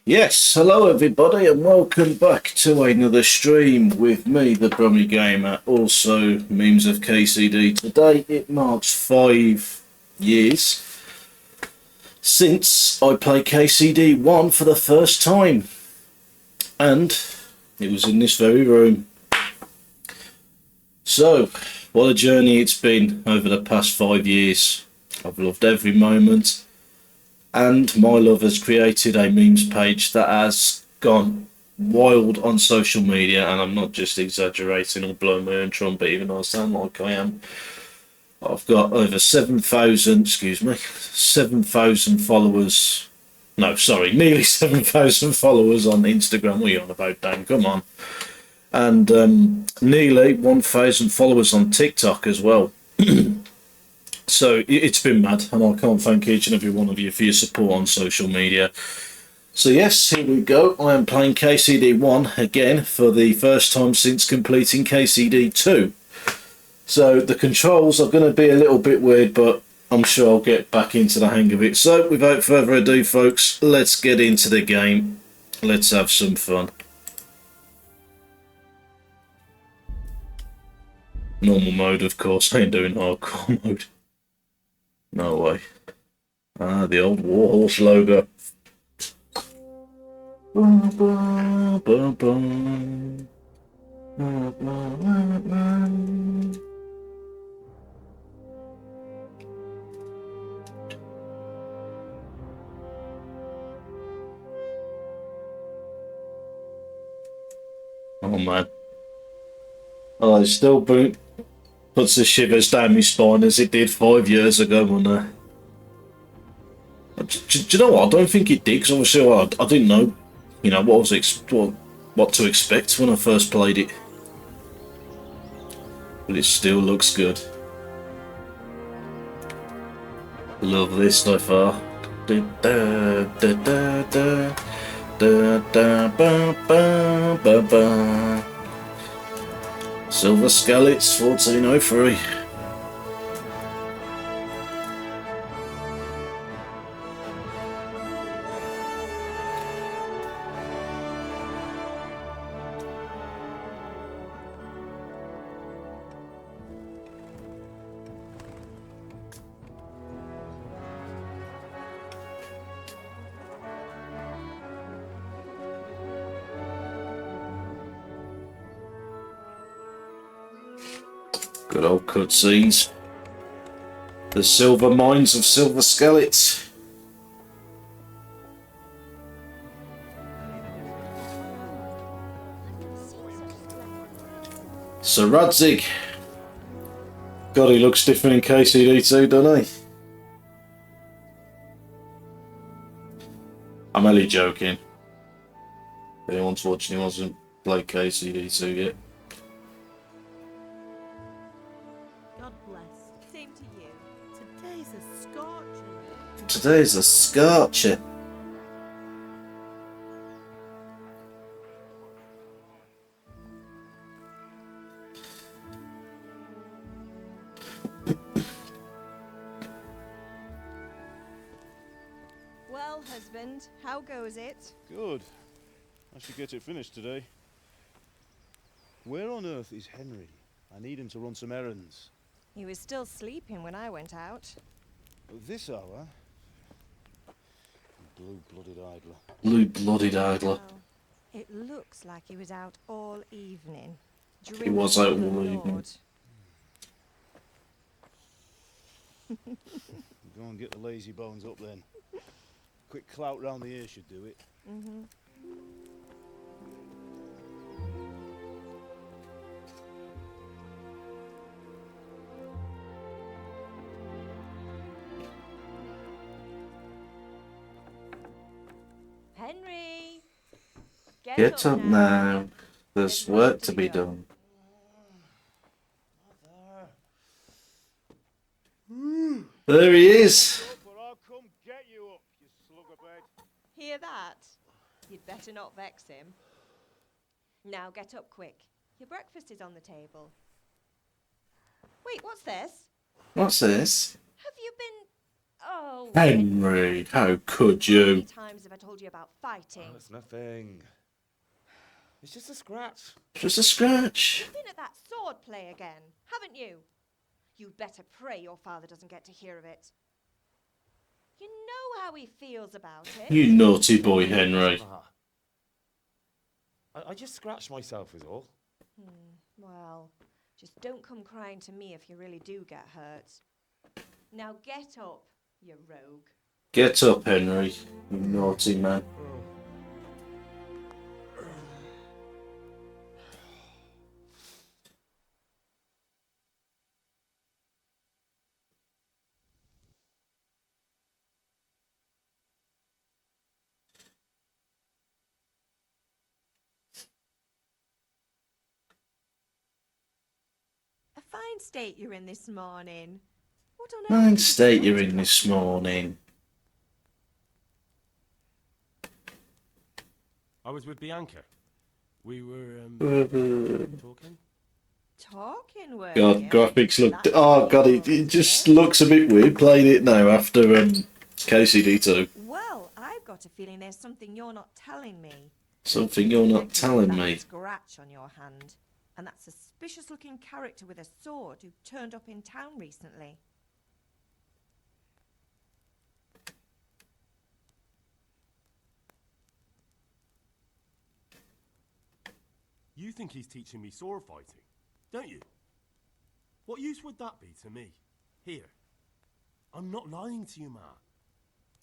Yes, hello everybody and welcome back to another stream with me, the Brummy Gamer, also Memes of KCD. Today it marks 5 years since I played KCD 1 for the first time, and it was in this very room. So, what a journey it's been over the past 5 years. I've loved every moment. And my love has created a memes page that has gone wild on social media, and I'm not just exaggerating or blowing my own trumpet, even though I sound like I am. I've got over 7,000 followers. No, sorry, nearly 7,000 followers on Instagram. What are you on about, Dan? Come on. And nearly 1,000 followers on TikTok as well. So it's been mad, and I can't thank each and every one of you for your support on social media. So yes, here we go. I am playing KCD 1 again for the first time since completing KCD 2. So the controls are going to be a little bit weird, but I'm sure I'll get back into the hang of it. So without further ado, folks, let's get into the game. Let's have some fun. Normal mode, of course. I ain't doing hardcore mode. No way. Ah, the old Warhorse logo. Oh man. Oh, it still puts the shivers down my spine as it did 5 years ago, wasn't it? Do you know what? I don't think it did, because obviously I didn't know, what to expect when I first played it. But it still looks good. Love this so far. Silver Skellets 1403. Good old cutscenes. The silver mines of Silver Skellets. Sir Radzig. God, he looks different in KCD too, doesn't he? I'm only joking. If anyone's watching who hasn't played KCD 2 yet. God bless. Same to you. Today's a scorcher. Today's a scorcher. Well, husband, how goes it? Good. I should get it finished today. Where on earth is Henry? I need him to run some errands. He was still sleeping when I went out. At this hour? Blue-blooded idler. Blue-blooded idler. Well, it looks like he was out all evening. He was out all drinking evening. Lord. Go and get the lazy bones up then. Quick clout round the ear should do it. Mm-hmm. Henry! Get up now. There's work to be done. There he is. But I'll come get you up, you slugabed. Hear that? You'd better not vex him. Now get up quick. Your breakfast is on the table. Wait, what's this? What's this? Have you been Oh, Henry, how could how many you? times have I told you about fighting? Oh, it's nothing. It's just a scratch. Just a scratch. You've been at that sword play again, haven't you? You'd better pray your father doesn't get to hear of it. You know how he feels about it. You naughty boy, Henry. Ma, I just scratched myself is all. Well, just don't come crying to me if you really do get hurt. Now get up, you rogue. Get up, Henry. You naughty man. A fine state you're in this morning. What on earth Fine did you state do you're to in that this morning. I was with Bianca. We were talking. Talking, were God, you? graphics look. That's Oh God, it good, just eh? looks a bit weird playing it now after KCD 2. Well, I've got a feeling there's something you're not telling me. Something you're not Connected telling with that me. Scratch on your hand, and that suspicious-looking character with a sword who turned up in town recently. You think he's teaching me sword fighting, don't you? What use would that be to me? Here. I'm not lying to you, Ma.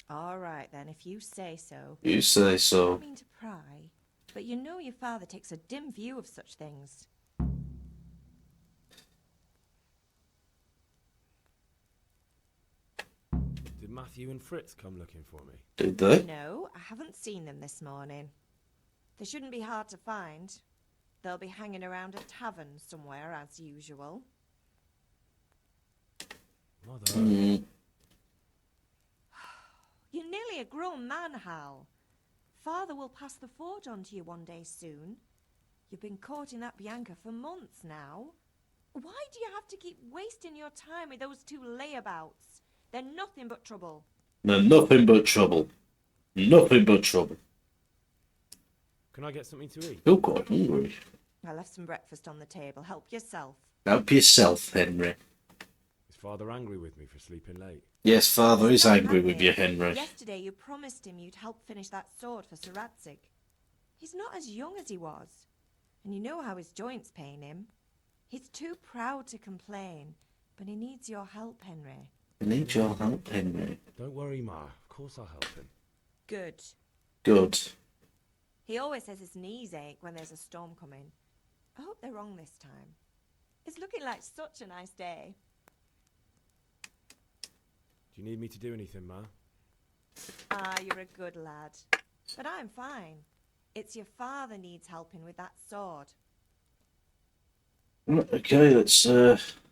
All right, then, if you say so. You say I so. don't mean to pry, but you know your father takes a dim view of such things. Did Matthew and Fritz come looking for me? Did they? No, I haven't seen them this morning. They shouldn't be hard to find. They'll be hanging around a tavern somewhere, as usual. Mother. You're nearly a grown man, Hal. Father will pass the forge on to you one day soon. You've been courting that Bianca for months now. Why do you have to keep wasting your time with those two layabouts? They're nothing but trouble. No, nothing but trouble. Nothing but trouble. Can I get something to eat? You're quite hungry. I left some breakfast on the table. Help yourself. Help yourself, Henry. Is Father angry with me for sleeping late? Yes, Father is He's not angry with you, Henry. Yesterday you promised him you'd help finish that sword for Sir Radzig. He's not as young as he was. And you know how his joints pain him. He's too proud to complain, but he needs your help, Henry. I need your help, Henry. Don't worry, Ma. Of course I'll help him. Good. Good. He always says his knees ache when there's a storm coming. I hope they're wrong this time. It's looking like such a nice day. Do you need me to do anything, Ma? Ah, you're a good lad. But I'm fine. It's your father needs helping with that sword. Right, okay, let's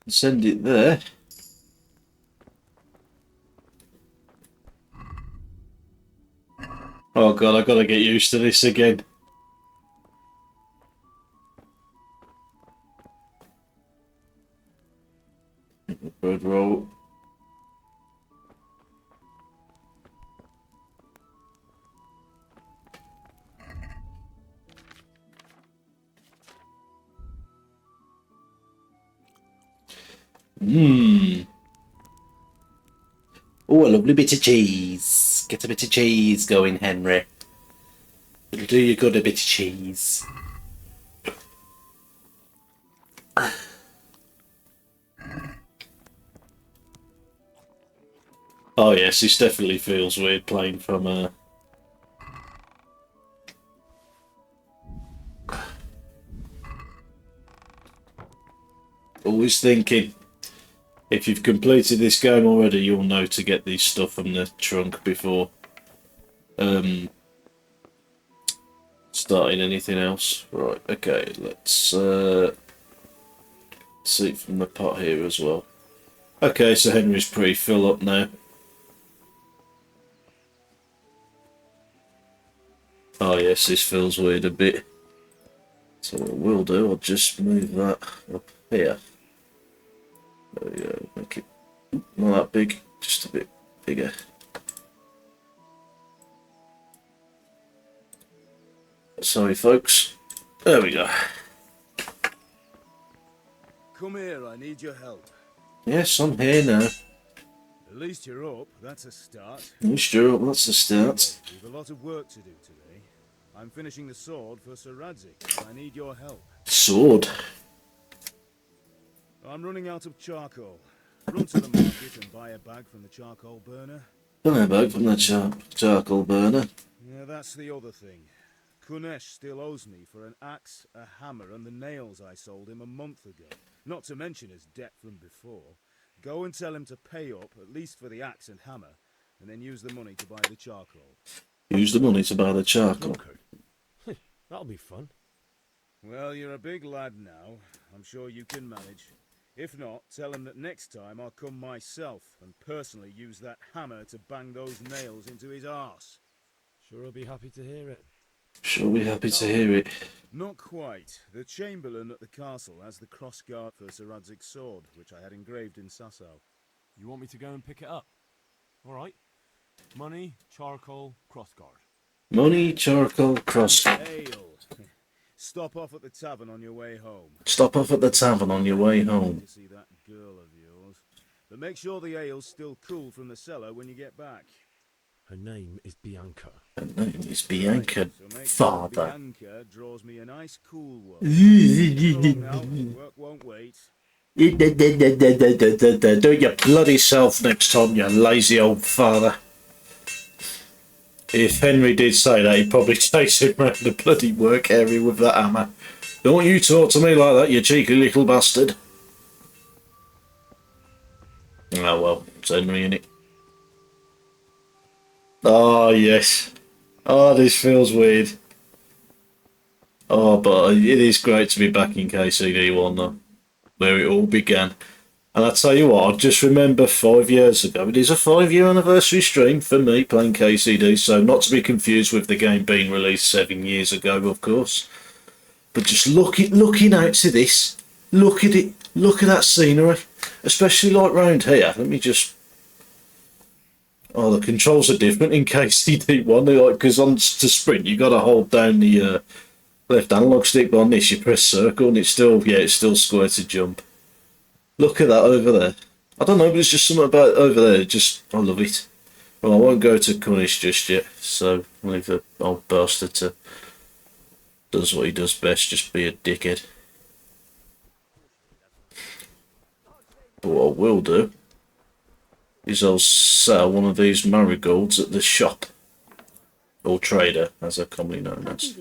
send it there. Oh God, I gotta get used to this again. Bird roll. Oh, a lovely bit of cheese. Get a bit of cheese going, Henry. It'll do you good, a bit of cheese. Oh yes, this definitely feels weird playing from Always thinking, if you've completed this game already, you'll know to get these stuff from the trunk before starting anything else. Right, okay, let's see it from the pot here as well. Okay, so Henry's pretty full up now. Oh yes, this feels weird a bit. So what we'll do, I'll just move that up here. There we go, make it not that big, just a bit bigger. Sorry, folks. There we go. Come here, I need your help. Yes, I'm here now. At least you're up, that's a start. Sure, that's a start. We've a lot of work to do today. I'm finishing the sword for Sir Radzik. I need your help. Sword. I'm running out of charcoal. Run to the market and buy a bag from the charcoal burner. Buy a bag from the charcoal burner. Yeah, that's the other thing. Kunesh still owes me for an axe, a hammer, and the nails I sold him a month ago. Not to mention his debt from before. Go and tell him to pay up, at least for the axe and hammer, and then use the money to buy the charcoal. Use the money to buy the charcoal. That'll be fun. Well, you're a big lad now. I'm sure you can manage. If not, tell him that next time I'll come myself and personally use that hammer to bang those nails into his arse. Sure, I'll be happy to hear it. Sure, we're happy to hear it. Not quite. The Chamberlain at the castle has the crossguard for Sir Radzig's sword, which I had engraved in Sasau. You want me to go and pick it up? All right. Money, charcoal, crossguard. Money, charcoal, crossguard. Ale. Stop off at the tavern on your way home. Stop off at the tavern on your way home. To see that girl of yours. But make sure the ale's still cool from the cellar when you get back. Her name is Bianca. Her name is Bianca, So make father. sure Bianca draws me a nice cool one. Now, work won't wait. Do it your bloody self next time, you lazy old father. If Henry did say that, he'd probably chase him around the bloody work area with that hammer. Don't you talk to me like that, you cheeky little bastard. Oh well, it's Henry, innit? Oh yes. Oh, this feels weird. Oh, but it is great to be back in KCD 1 though, where it all began. And I tell you what, I just remember 5 years ago, it is a 5-year anniversary stream for me playing KCD, so not to be confused with the game being released 7 years ago, of course. But just looking out to this, look at it, look at that scenery, especially like round here. Let me just... Oh, the controls are different in KCD 1, because on to sprint you got to hold down the left analog stick, but on this you press circle and it's still square to jump. Look at that over there. I don't know, but there's just something about it over there. I love it. Well, I won't go to Kunish just yet, so I'll leave the old bastard to does what he does best, just be a dickhead. But what I will do is I'll sell one of these marigolds at the shop. Or trader, as they're commonly known as.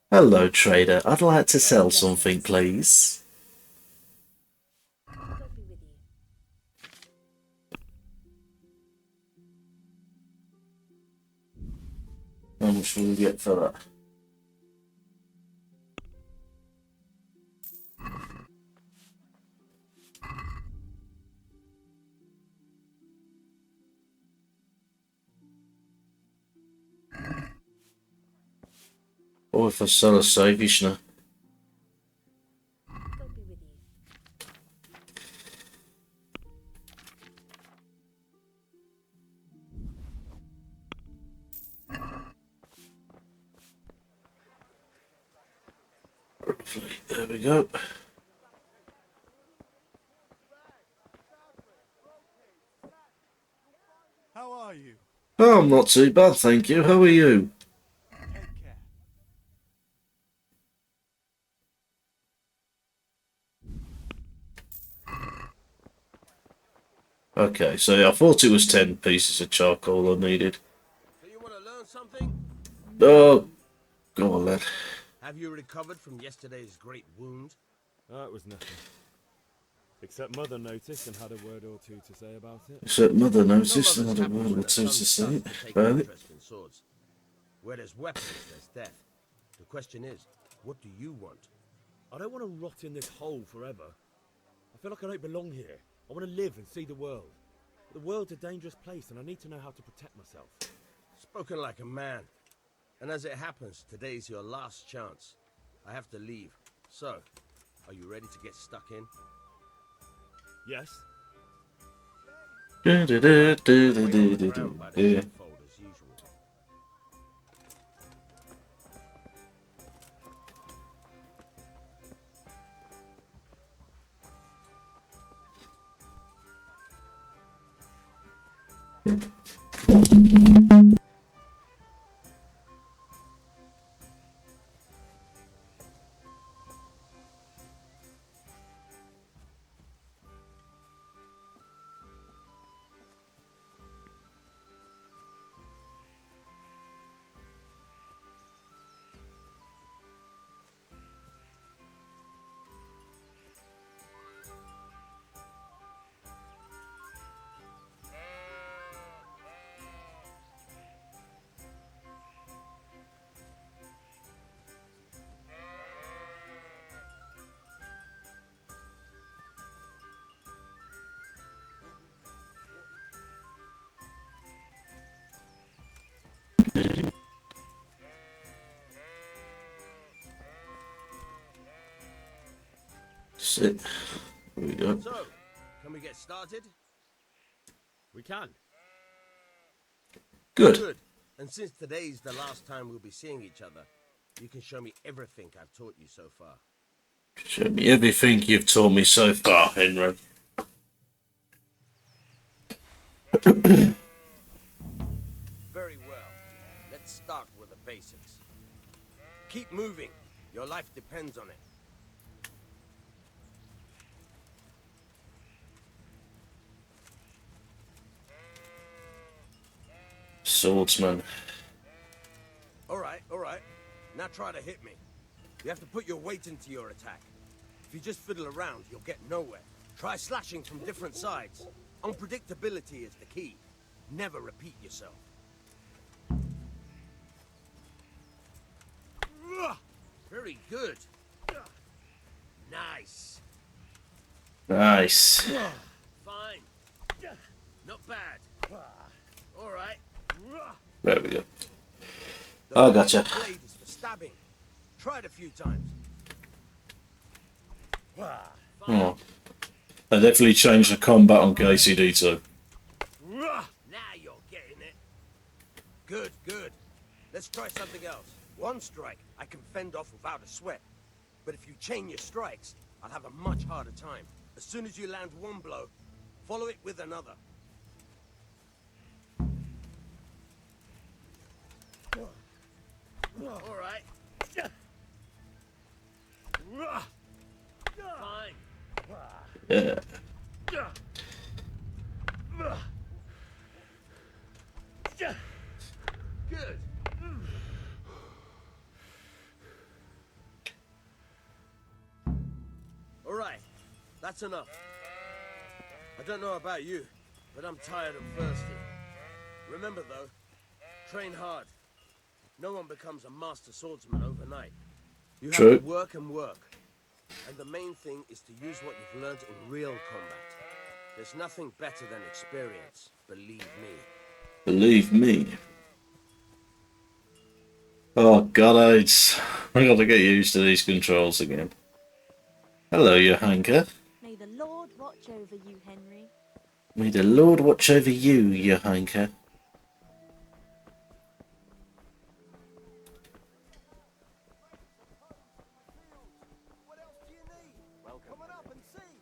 Hello, trader. I'd like to sell something, please. How much will we get for that? Or if I sell a savage now. There we go. How are you? Oh, I'm not too bad, thank you. How are you? Take care. Okay, so I thought it was 10 pieces of charcoal I needed. So you want to learn something? Oh, go on, lad. Have you recovered from yesterday's great wound? It was nothing. Except Mother noticed and had a word or two to say about it. Except Mother noticed None and of had a us word or happens two when to a say son starts to take about it. interest in swords. Where there's weapons, there's death. The question is, what do you want? I don't want to rot in this hole forever. I feel like I don't belong here. I want to live and see the world. The world's a dangerous place and I need to know how to protect myself. Spoken like a man. And as it happens, today's your last chance. I have to leave. So, are you ready to get stuck in? Yes? Waiting around by the Yeah. sheepfold as usual. Sit. There we go. So, can we get started? We can. Good. Good. And since today's the last time we'll be seeing each other, you can show me everything I've taught you so far. Show me everything you've taught me so far, Henry. Very well. Let's start with the basics. Keep moving. Your life depends on it. Swordsman. All right. Now try to hit me. You have to put your weight into your attack. If you just fiddle around, you'll get nowhere. Try slashing from different sides. Unpredictability is the key. Never repeat yourself. Very good. Nice. Nice. Fine. Not bad. All right. There we go. The I gotcha. blade is for stabbing. Try it a few times. Oh. They definitely changed the combat on KCD too. Now you're getting it. Good. Let's try something else. One strike I can fend off without a sweat. But if you chain your strikes, I'll have a much harder time. As soon as you land one blow, follow it with another. All right. Fine. Yeah. Good. All right. That's enough. I don't know about you, but I'm tired and thirsty. Remember though, train hard. No one becomes a master swordsman overnight. You have True. to work and work. And the main thing is to use what you've learned in real combat. There's nothing better than experience, believe me. Believe me. Oh god, I got to get used to these controls again. Hello, Johanka. May the Lord watch over you, Henry. May the Lord watch over you, Johanka.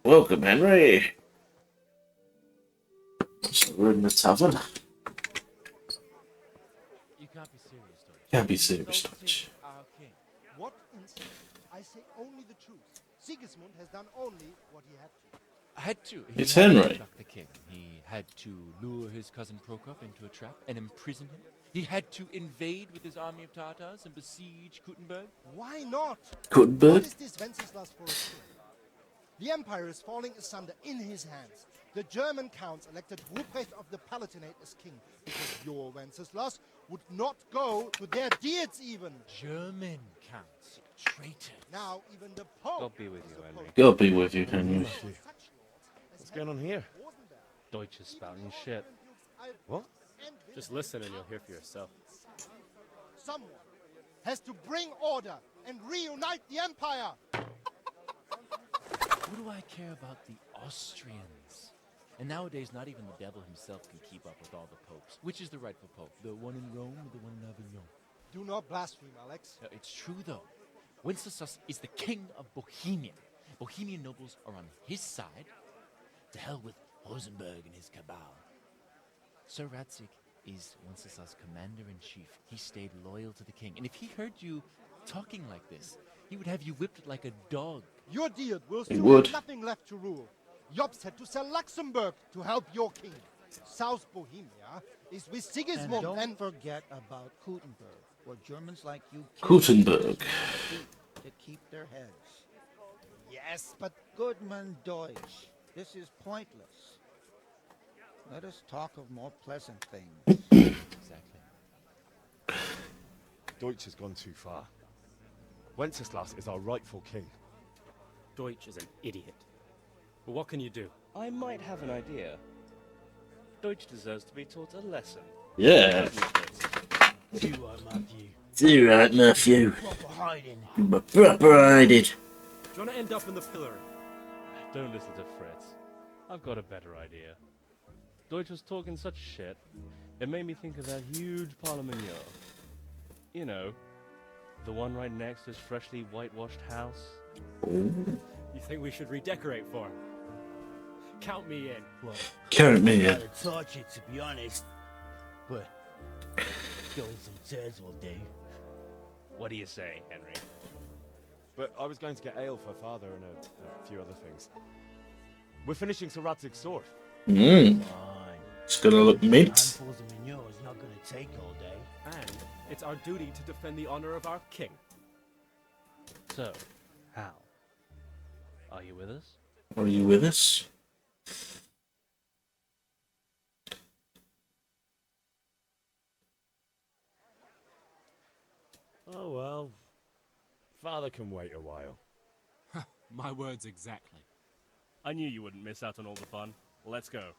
Welcome, Henry. So we're in the tavern. You can't be serious, Dodge. Can't be serious, Dodge. Our king. What insolence? I say only the truth. Sigismund has done only what he had to. Had to. It's He had to Henry. block the king. He had to lure his cousin Prokop into a trap and imprison him. He had to invade with his army of Tartars and besiege Kuttenberg. Why not? What Kuttenberg? is this Wenceslas for a king? The empire is falling asunder in his hands. The German counts elected Ruprecht of the Palatinate as king because your Wenceslas would not go to their deeds even. German counts. Traitors. Now even the Pope. God be with you, Henry. God be with you, Henry. What's going on here? Deutsch is spouting shit. What? Just listen and you'll hear for yourself. Someone has to bring order and reunite the empire. What do I care about the Austrians? And nowadays, not even the devil himself can keep up with all the popes. Which is the rightful pope? The one in Rome or the one in Avignon? Do not blaspheme, Alex. It's true, though. Wenceslas is the king of Bohemia. Bohemian nobles are on his side. To hell with Rosenberg and his cabal. Sir Radzig is Wenceslas' commander-in-chief. He stayed loyal to the king. And if he heard you talking like this, he would have you whipped like a dog. Your deed will He soon would. have nothing left to rule. Jobs had to sell Luxembourg to help your king. South Bohemia is with And Sigismund don't forget about Gutenberg, where Germans like you Gutenberg. to keep their heads. Yes, but Goodman Deutsch, this is pointless. Let us talk of more pleasant things. Exactly. Deutsch has gone too far. Wenceslas is our rightful king. Deutsch is an idiot. But what can you do? I might have an idea. Deutsch deserves to be taught a lesson. Yeah. You are Matthew. Do right, Matthew. Proper hiding. Proper hiding. Do you want to end up in the pillory? Don't listen to Fritz. I've got a better idea. Deutsch was talking such shit, it made me think of that huge Parlement. You know, the one right next to his freshly whitewashed house. You think we should redecorate for him? Count me in. Well, Count me in. I'd torch it, to be honest. But going some turds will do. What do you say, Henry? But I was going to get ale for father and a few other things. We're finishing Sir Radzig's sword. Mmm. Fine. It's gonna look mint. Handfuls of manure is not going to take all day. And it's our duty to defend the honor of our king. So, how? Are you with us? Are you with us? Oh well. Father can wait a while. My words exactly. I knew you wouldn't miss out on all the fun. Let's go.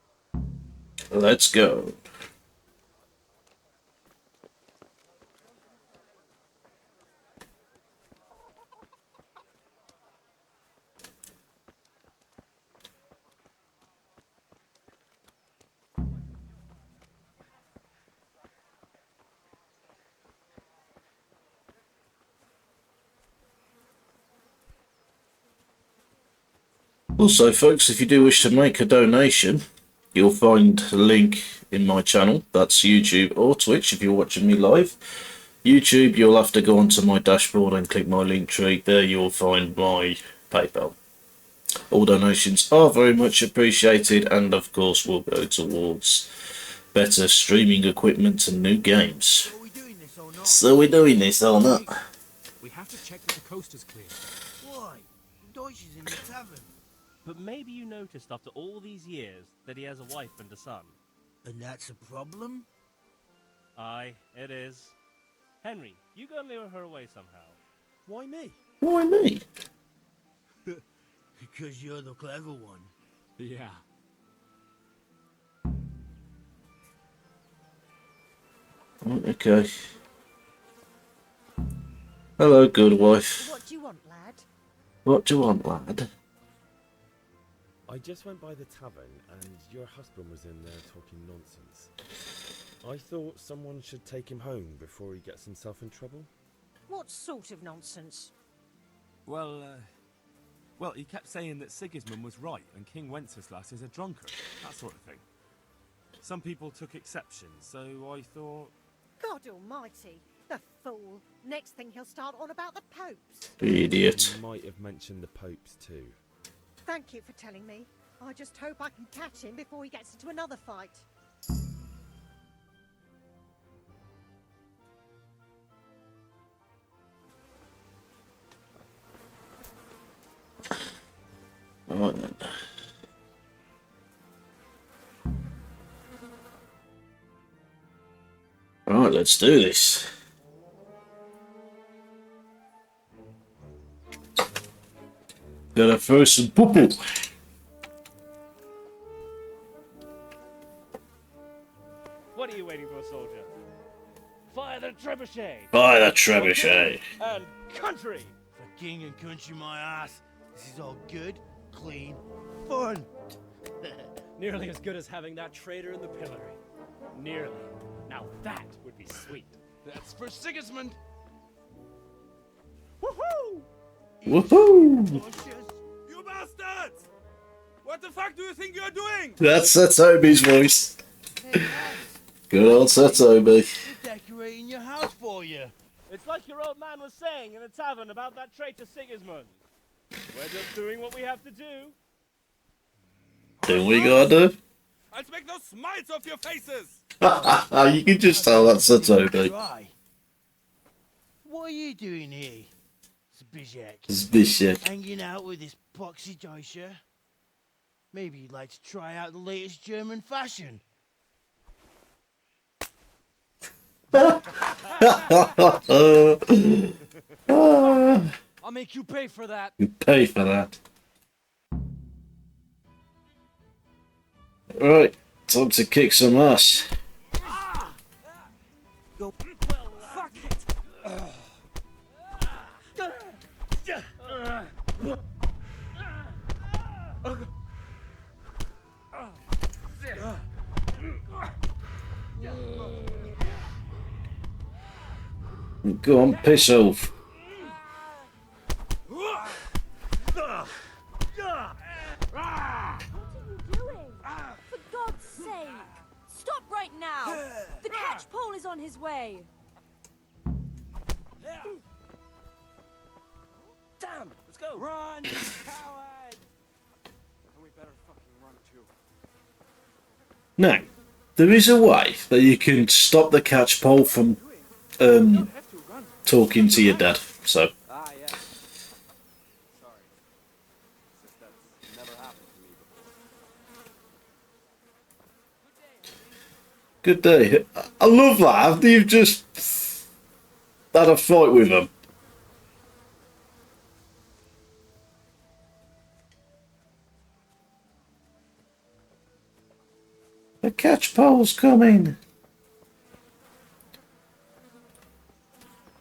Let's go. Also, folks, if you do wish to make a donation, you'll find a link in my channel. That's YouTube or Twitch if you're watching me live. YouTube, you'll have to go onto my dashboard and click my link tree. There you'll find my PayPal. All donations are very much appreciated and, of course, will go towards better streaming equipment and new games. Are we doing this or not? So we're doing this or not? We have to check that the coast is clear. Why? Deutsch is in the tavern. But maybe you noticed after all these years that he has a wife and a son. And that's a problem? Aye, it is. Henry, you go and lure her away somehow. Why me? Why me? Because you're the clever one. Yeah. Okay. Hello, good wife. What do you want, lad? What do you want, lad? I just went by the tavern and your husband was in there talking nonsense. I thought someone should take him home before he gets himself in trouble. What sort of nonsense? Well, he kept saying that Sigismund was right and King Wenceslas is a drunkard, that sort of thing. Some people took exception, so I thought... God almighty, the fool. Next thing he'll start on about the popes. Idiot. He might have mentioned the popes too. Thank you for telling me. I just hope I can catch him before he gets into another fight. Right then. Right, let's do this. Gotta throw some poo-poo. What are you waiting for, soldier? Fire the trebuchet! Buy the trebuchet. And country! For king and country, my ass. This is all good, clean, fun. Nearly as good as having that traitor in the pillory. Nearly. Now that would be sweet. That's for Sigismund. Woohoo! Woohoo! You bastards! What the fuck do you think you're doing? That's Satobi's voice. Good old Satobi. Decorating your house for you. It's like your old man was saying in the tavern about that traitor Sigismund. We're just doing what we have to do. Do we gotta do? I'll make those smiles off your faces! You can just tell that's Satobi. Try. What are you doing here, Zbyszek? Zbyszek. Hanging out with this poxy Deutscher? Maybe you'd like to try out the latest German fashion. I'll make you pay for that. You pay for that. Right, time to kick some ass. Go. Well, fuck it. Go on, piss off. What are you doing? For God's sake! Stop right now! The catch pole is on his way! Damn! Let's go! Run, you coward! And we better fucking run too. Now, there is a way that you can stop the catch pole from talking to your dad. So. Ah, yeah. Sorry. It's just that's never happened to me before. Good day. I love that. After you've just had a fight with him. The catch pole's coming.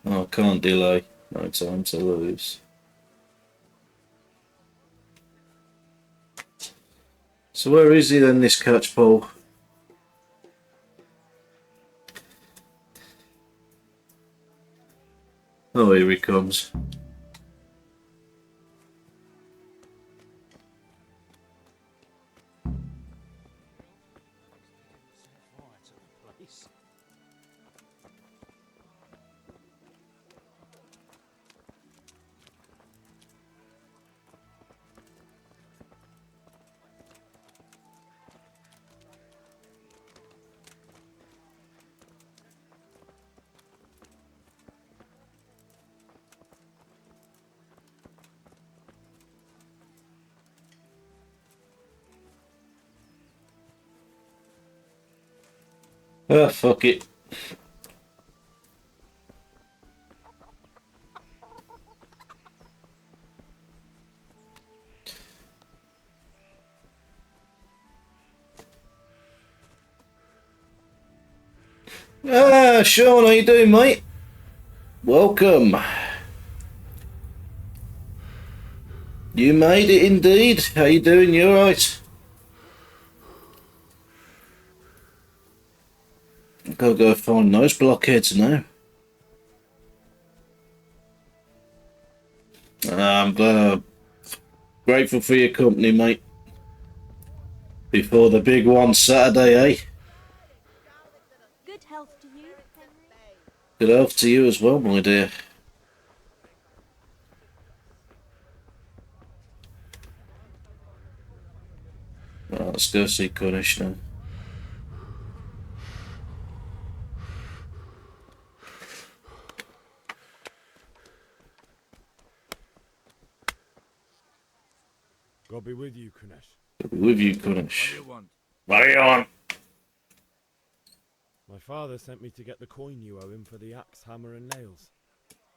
Oh, can't delay. No time to lose. So where is he then, this catch pole? Oh, here he comes. Ah, fuck it. Ah, Sean, how you doing, mate? Welcome. You made it indeed. How you doing? You alright? Gotta go find those blockheads now. I'm grateful for your company, mate. Before the big one Saturday, eh? Good health to you, Henry. Good health to you as well, my dear. Well, let's go see Cornish now. God be with you, Kunesh. I'll be with you, Cornish. What do you want? What do you want? My father sent me to get the coin you owe him for the axe, hammer, and nails.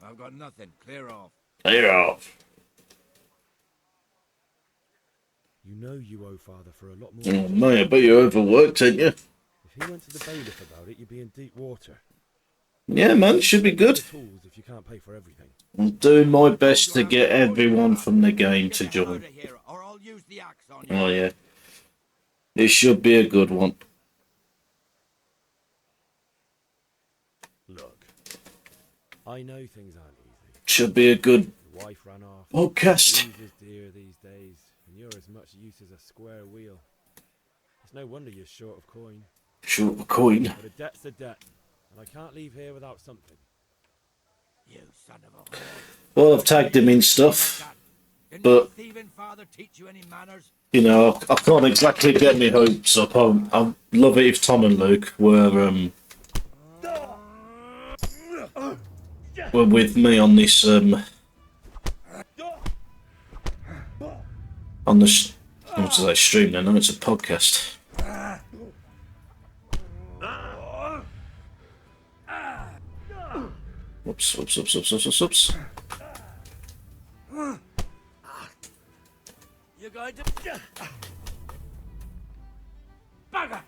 I've got nothing. Clear off. Clear off. You know you owe father for a lot more. Oh, mate, I bet you're overworked, ain't you? If he went to the bailiff about it, you'd be in deep water. Yeah, man, should be good. Tools if you can't pay for everything. I'm doing my best to get everyone from the game to join. Oh, yeah. It should be a good one. Look, I know things aren't easy. Should be a good Your wife ran off. podcast. Booze is dear these days, and you're as much use as a square wheel. It's no wonder you're short of coin. Short of coin. But a debt's a debt, and I can't leave here without something. You son of a whore. Well, I've tagged him in stuff, Didn't but your thieving father teach you any manners? you know, I can't exactly get my hopes up. I'd love it if Tom and Luke were with me on this on the what do they stream now? No, it's a podcast. Whoops. You're going to... Bugger!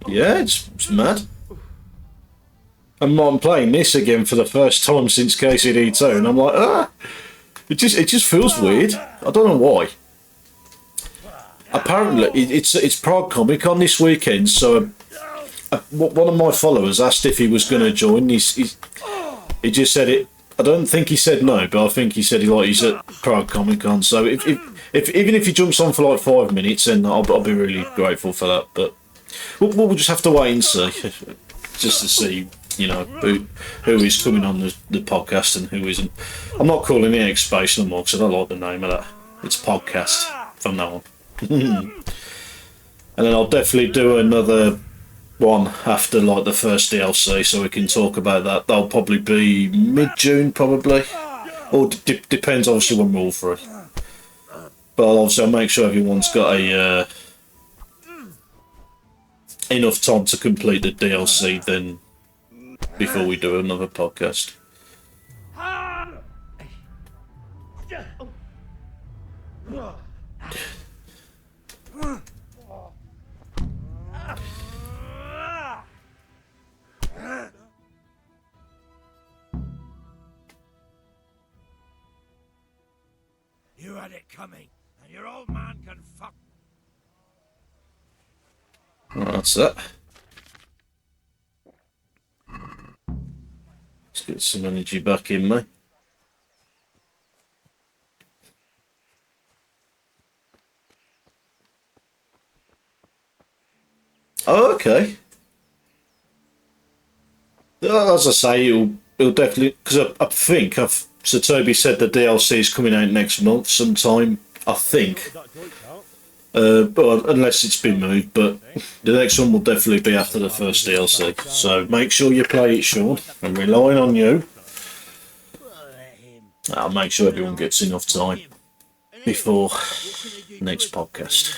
Yeah, it's mad. I'm playing this again for the first time since KCD 2, and I'm like, it just feels weird. I don't know why. Apparently, it's Prague Comic Con this weekend, so one of my followers asked if he was going to join. He just said it. I don't think he said no, but I think he said he's at Prague Comic Con. So if even if he jumps on for like 5 minutes, then I'll be really grateful for that. But we'll just have to wait and see, just to see, you know, who is coming on the podcast and who isn't. I'm not calling it X Space no more because I don't like the name of that. It's podcast from now on. And then I'll definitely do another one after like the first DLC, so we can talk about that. That'll probably be mid-June, probably, or depends obviously when we're all free. But I'll make sure everyone's got a enough time to complete the DLC then before we do another podcast. You had it coming, and your old man can fuck. Well, that's that. Let's get some energy back in me. Oh, okay. As I say, it'll definitely, because I think so Toby said the DLC is coming out next month sometime, I think. But unless it's been moved, but the next one will definitely be after the first DLC. So make sure you play it, Sean. I'm relying on you. I'll make sure everyone gets enough time before next podcast.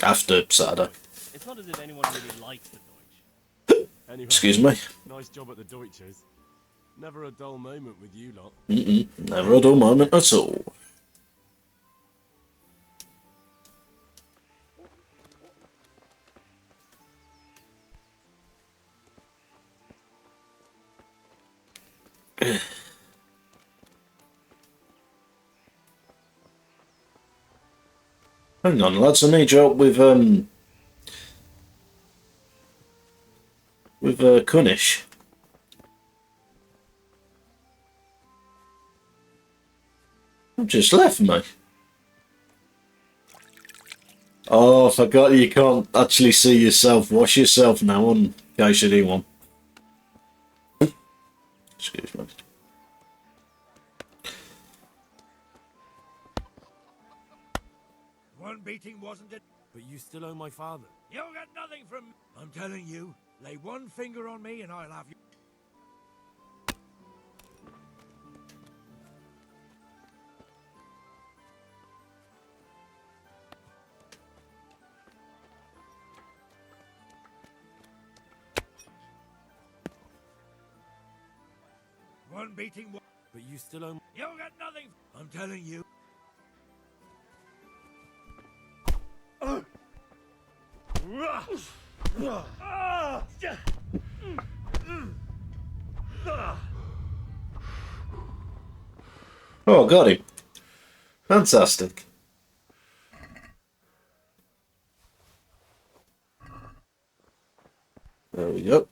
After Saturday. It's not as if anyone really likes the Deutsch. Anyway, Excuse me. Nice job at the Deutsches. Never a dull moment with you lot. Never a dull moment at all. Hang on, lads, I need you up with Kunish. I've just left me. Oh, I forgot you can't actually see yourself. Wash yourself now on KCD 1. Excuse me. One beating wasn't it? But you still owe my father. You'll get nothing from... I'm telling you, lay one finger on me and I'll have you... One beating... But you still owe... You'll get nothing... I'm telling you... Oh, got him. Fantastic. There we go.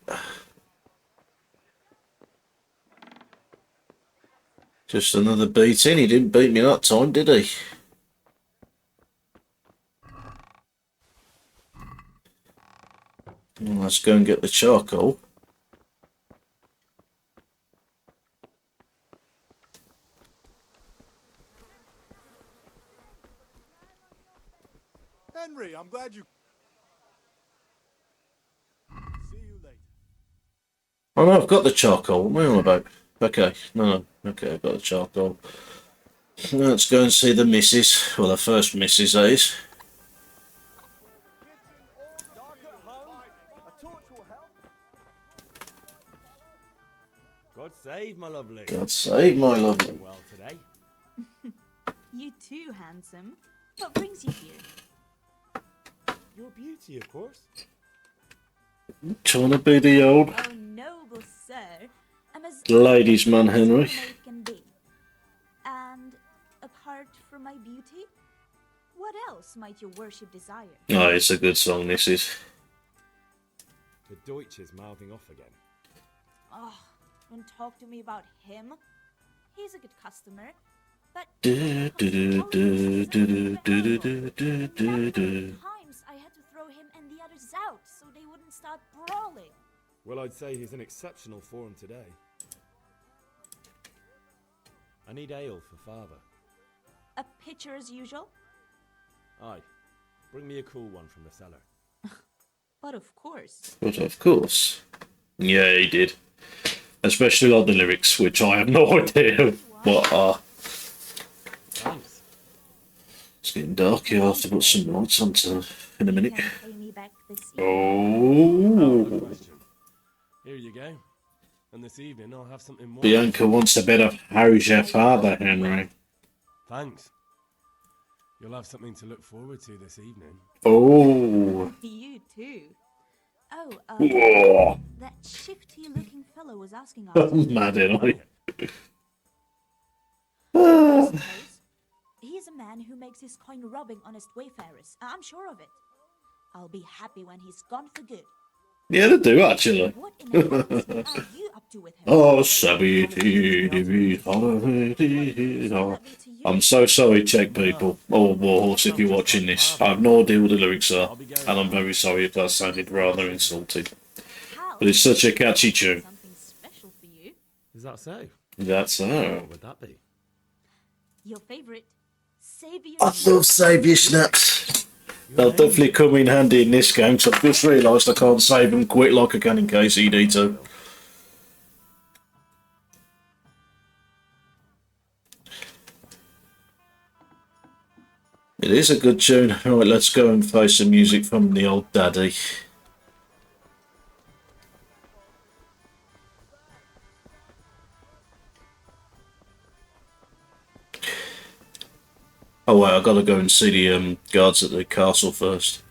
Just another beating. He didn't beat me that time, did he? Well, let's go and get the charcoal. Henry, I'm glad you... See you later. Oh no, I've got the charcoal. What am I on about? Okay, no. Okay, I've got the charcoal. Let's go and see the missus. Well, the first missus, that is. God save my lovely. God save my lovely. Well today. You too, handsome. What brings you here? Your beauty, of course. Trying to be the old Oh, noble sir. I'm as ladies' man, Henry. as I can be. And apart from my beauty, what else might your worship desire? Oh, it's a good song, this is. The Deutsch is mouthing off again. Oh, don't talk to me about him. He's a good customer, but Do, do, do, do, do, do, do, do, do, do. times I had to throw him and the others out so they wouldn't start brawling. Well, I'd say he's in exceptional form today. I need ale for father. A pitcher as usual? Aye. Bring me a cool one from the cellar. But of course. But of course. Yeah, he did. Especially on the lyrics, which I have no idea what are. Thanks. It's getting dark here. I'll have to put some lights on in a minute. You can pay me back this Good Oh. question. Here you go. And this evening I'll have something more. Bianca wants a bit of how's your father, Henry? Thanks. You'll have something to look forward to this evening. Oh. You too. Oh, Whoa. that shifty-looking fellow was asking I'm after you. mad, ain't I? I suppose. He's a man who makes his coin robbing honest wayfarers. I'm sure of it. I'll be happy when he's gone for good. Yeah, they do, actually. What in the heavens are you up to with him? Oh, I'm so sorry, Czech people. Or Warhorse, if you're watching this. I have no idea what the lyrics are, and I'm very sorry if that sounded rather insulting. But it's such a catchy tune. Something special for you. Is that so? That's What how. would that be? Your favorite savior. I love saviour snaps. They'll definitely come in handy in this game, so I've just realised I can't save them quick like I can in KCD too. It is a good tune. Right, let's go and play some music from the old daddy. Oh wait, I gotta go and see the guards at the castle first.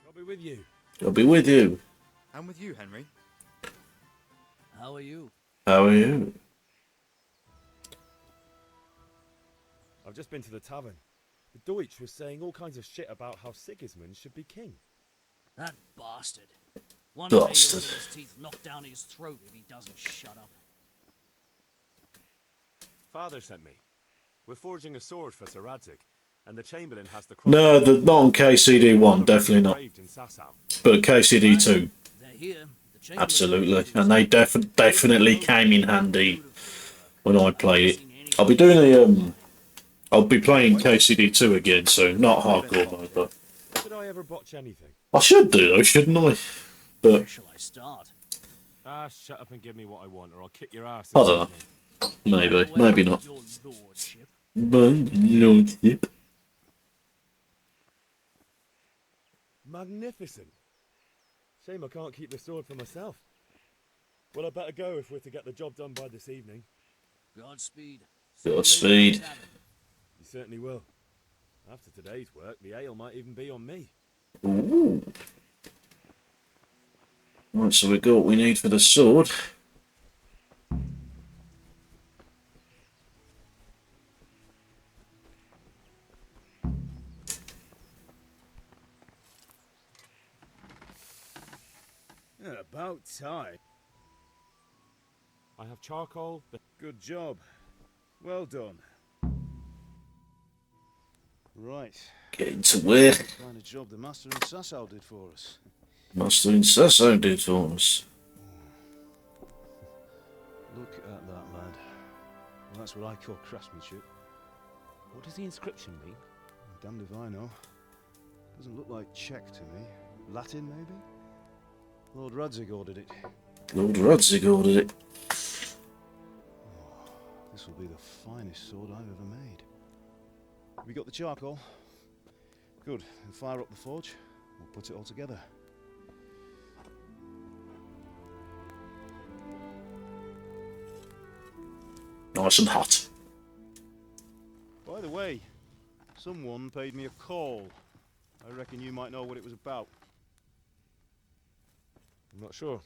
I'll be with you. I'll be with you. I'm with you, Henry. How are you? How are you? I've just been to the tavern. The Deutsch was saying all kinds of shit about how Sigismund should be king. That bastard. One day you'll Bastard. get his teeth knocked down his throat if he doesn't shut up. Father sent me. We're forging a sword for Sir Radzig, and the Chamberlain has the No, not on KCD 1, definitely not. But KCD 2, They're here. The Chamberlain absolutely. And they definitely came in handy when I played it. I'll be doing a I'll be playing KCD 2 again soon, not hardcore mode, but Should I ever botch anything? I should do though, shouldn't I? But Where shall I start? Ah, shut up and give me what I want, or I'll kick your ass. I don't know. Maybe, maybe not. Your lordship. But no tip. Magnificent. Shame I can't keep the sword for myself. Well, I better go if we're to get the job done by this evening. Godspeed. Godspeed. You certainly will. After today's work, the ale might even be on me. Ooh. Right, so we've got what we need for the sword. Yeah, about time. I have charcoal. Good job. Well done. Right. Getting to work. What kind of job the Master and Sasau did for us. Master and Sasso did for us. Look at that, lad. Well, that's what I call craftsmanship. What does the inscription mean? Damned if I know. Doesn't look like Czech to me. Latin, maybe? Lord Radzig ordered it. Lord Radzig ordered it. Oh, this will be the finest sword I've ever made. Have we got the charcoal? Good. Then fire up the forge. We'll put it all together. Nice and hot. By the way, someone paid me a call. I reckon you might know what it was about. I'm not sure.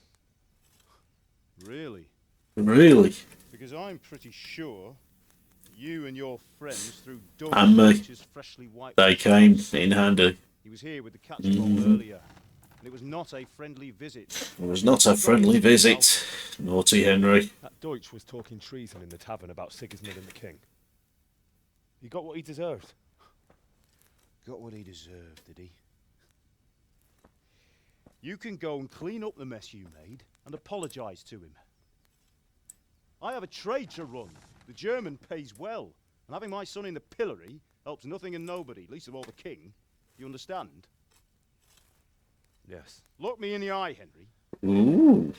Really? Really? Because I'm pretty sure you and your friends threw And me. Deutsch's freshly wiped. They came in handy. He was here with the catchpole earlier, and it was not a friendly visit. It was not a friendly visit. Naughty Henry. That Deutsch was talking treason in the tavern about Sigismund and the king. He got what he deserved. Got what he deserved, did he? You can go and clean up the mess you made and apologise to him. I have a trade to run. The German pays well, and having my son in the pillory helps nothing and nobody, least of all the king. You understand? Yes. Look me in the eye, Henry. Ooh.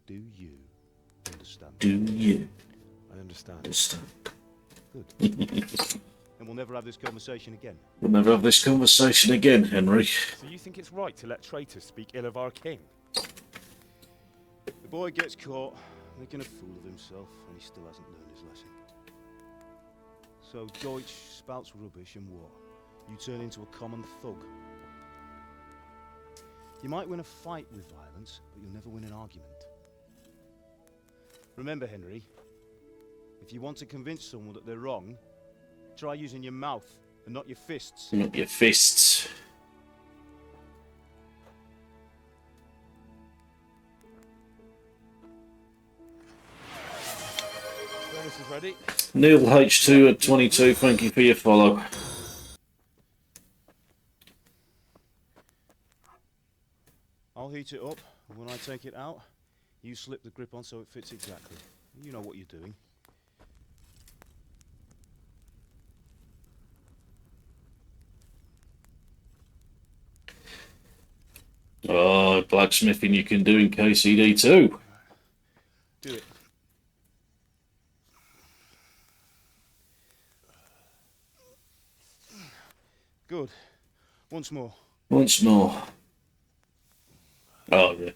Do you understand? Do you? I understand. Good. And we'll never have this conversation again. We'll never have this conversation again, Henry. So you think it's right to let traitors speak ill of our king? The boy gets caught, making a fool of himself, and he still hasn't learned his lesson. So Deutsch spouts rubbish, and what? You turn into a common thug. You might win a fight with violence, but you'll never win an argument. Remember, Henry, if you want to convince someone that they're wrong, try using your mouth and not your fists. Not your fists. Furnace is ready. Neil H2 at 22, thank you for your follow. I'll heat it up, and when I take it out, you slip the grip on so it fits exactly. You know what you're doing. Oh, blacksmithing you can do in KCD too. Do it. Good. Once more. Once more. Oh, yeah.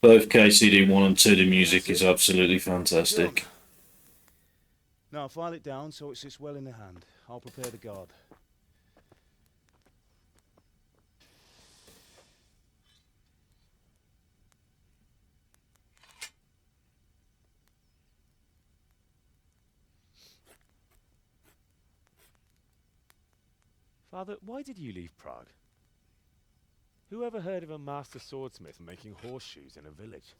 Both KCD 1 and 2, the music is absolutely fantastic. Now file it down so it sits well in the hand. I'll prepare the guard. Father, why did you leave Prague? Who ever heard of a master swordsmith making horseshoes in a village?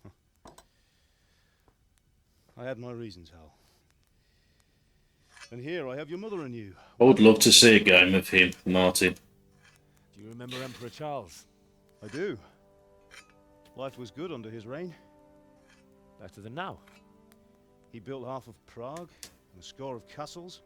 I had my reasons, Hal. And here I have your mother and you. I would love to see a game of him, Martin. Do you remember Emperor Charles? I do. Life was good under his reign. Better than now. He built half of Prague and a score of castles,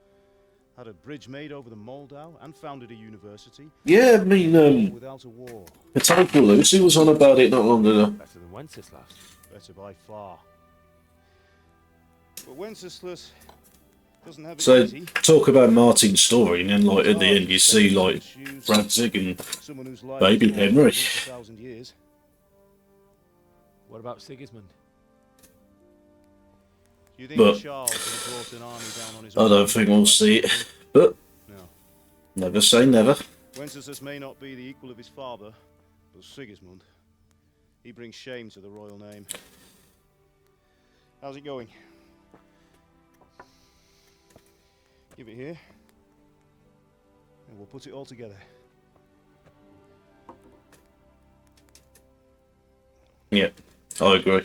had a bridge made over the Moldau, and founded a university. Yeah, I mean, without a war. Potato Lucy was on about it not long ago. Better than Wenceslas. Better by far. But Wenceslas doesn't have it So, easy. talk about Martin's story, and then, like, at the end you see, like, Radzig and Someone whose life baby was more Henry. than 1,000 years. What about Sigismund? Do you think But Charles would have brought an army down on his I own don't think we'll like see it. Sigismund? But No. never say never. Wenceslas may not be the equal of his father, but Sigismund, he brings shame to the royal name. How's it going? Give it here, and we'll put it all together. Yeah, I agree.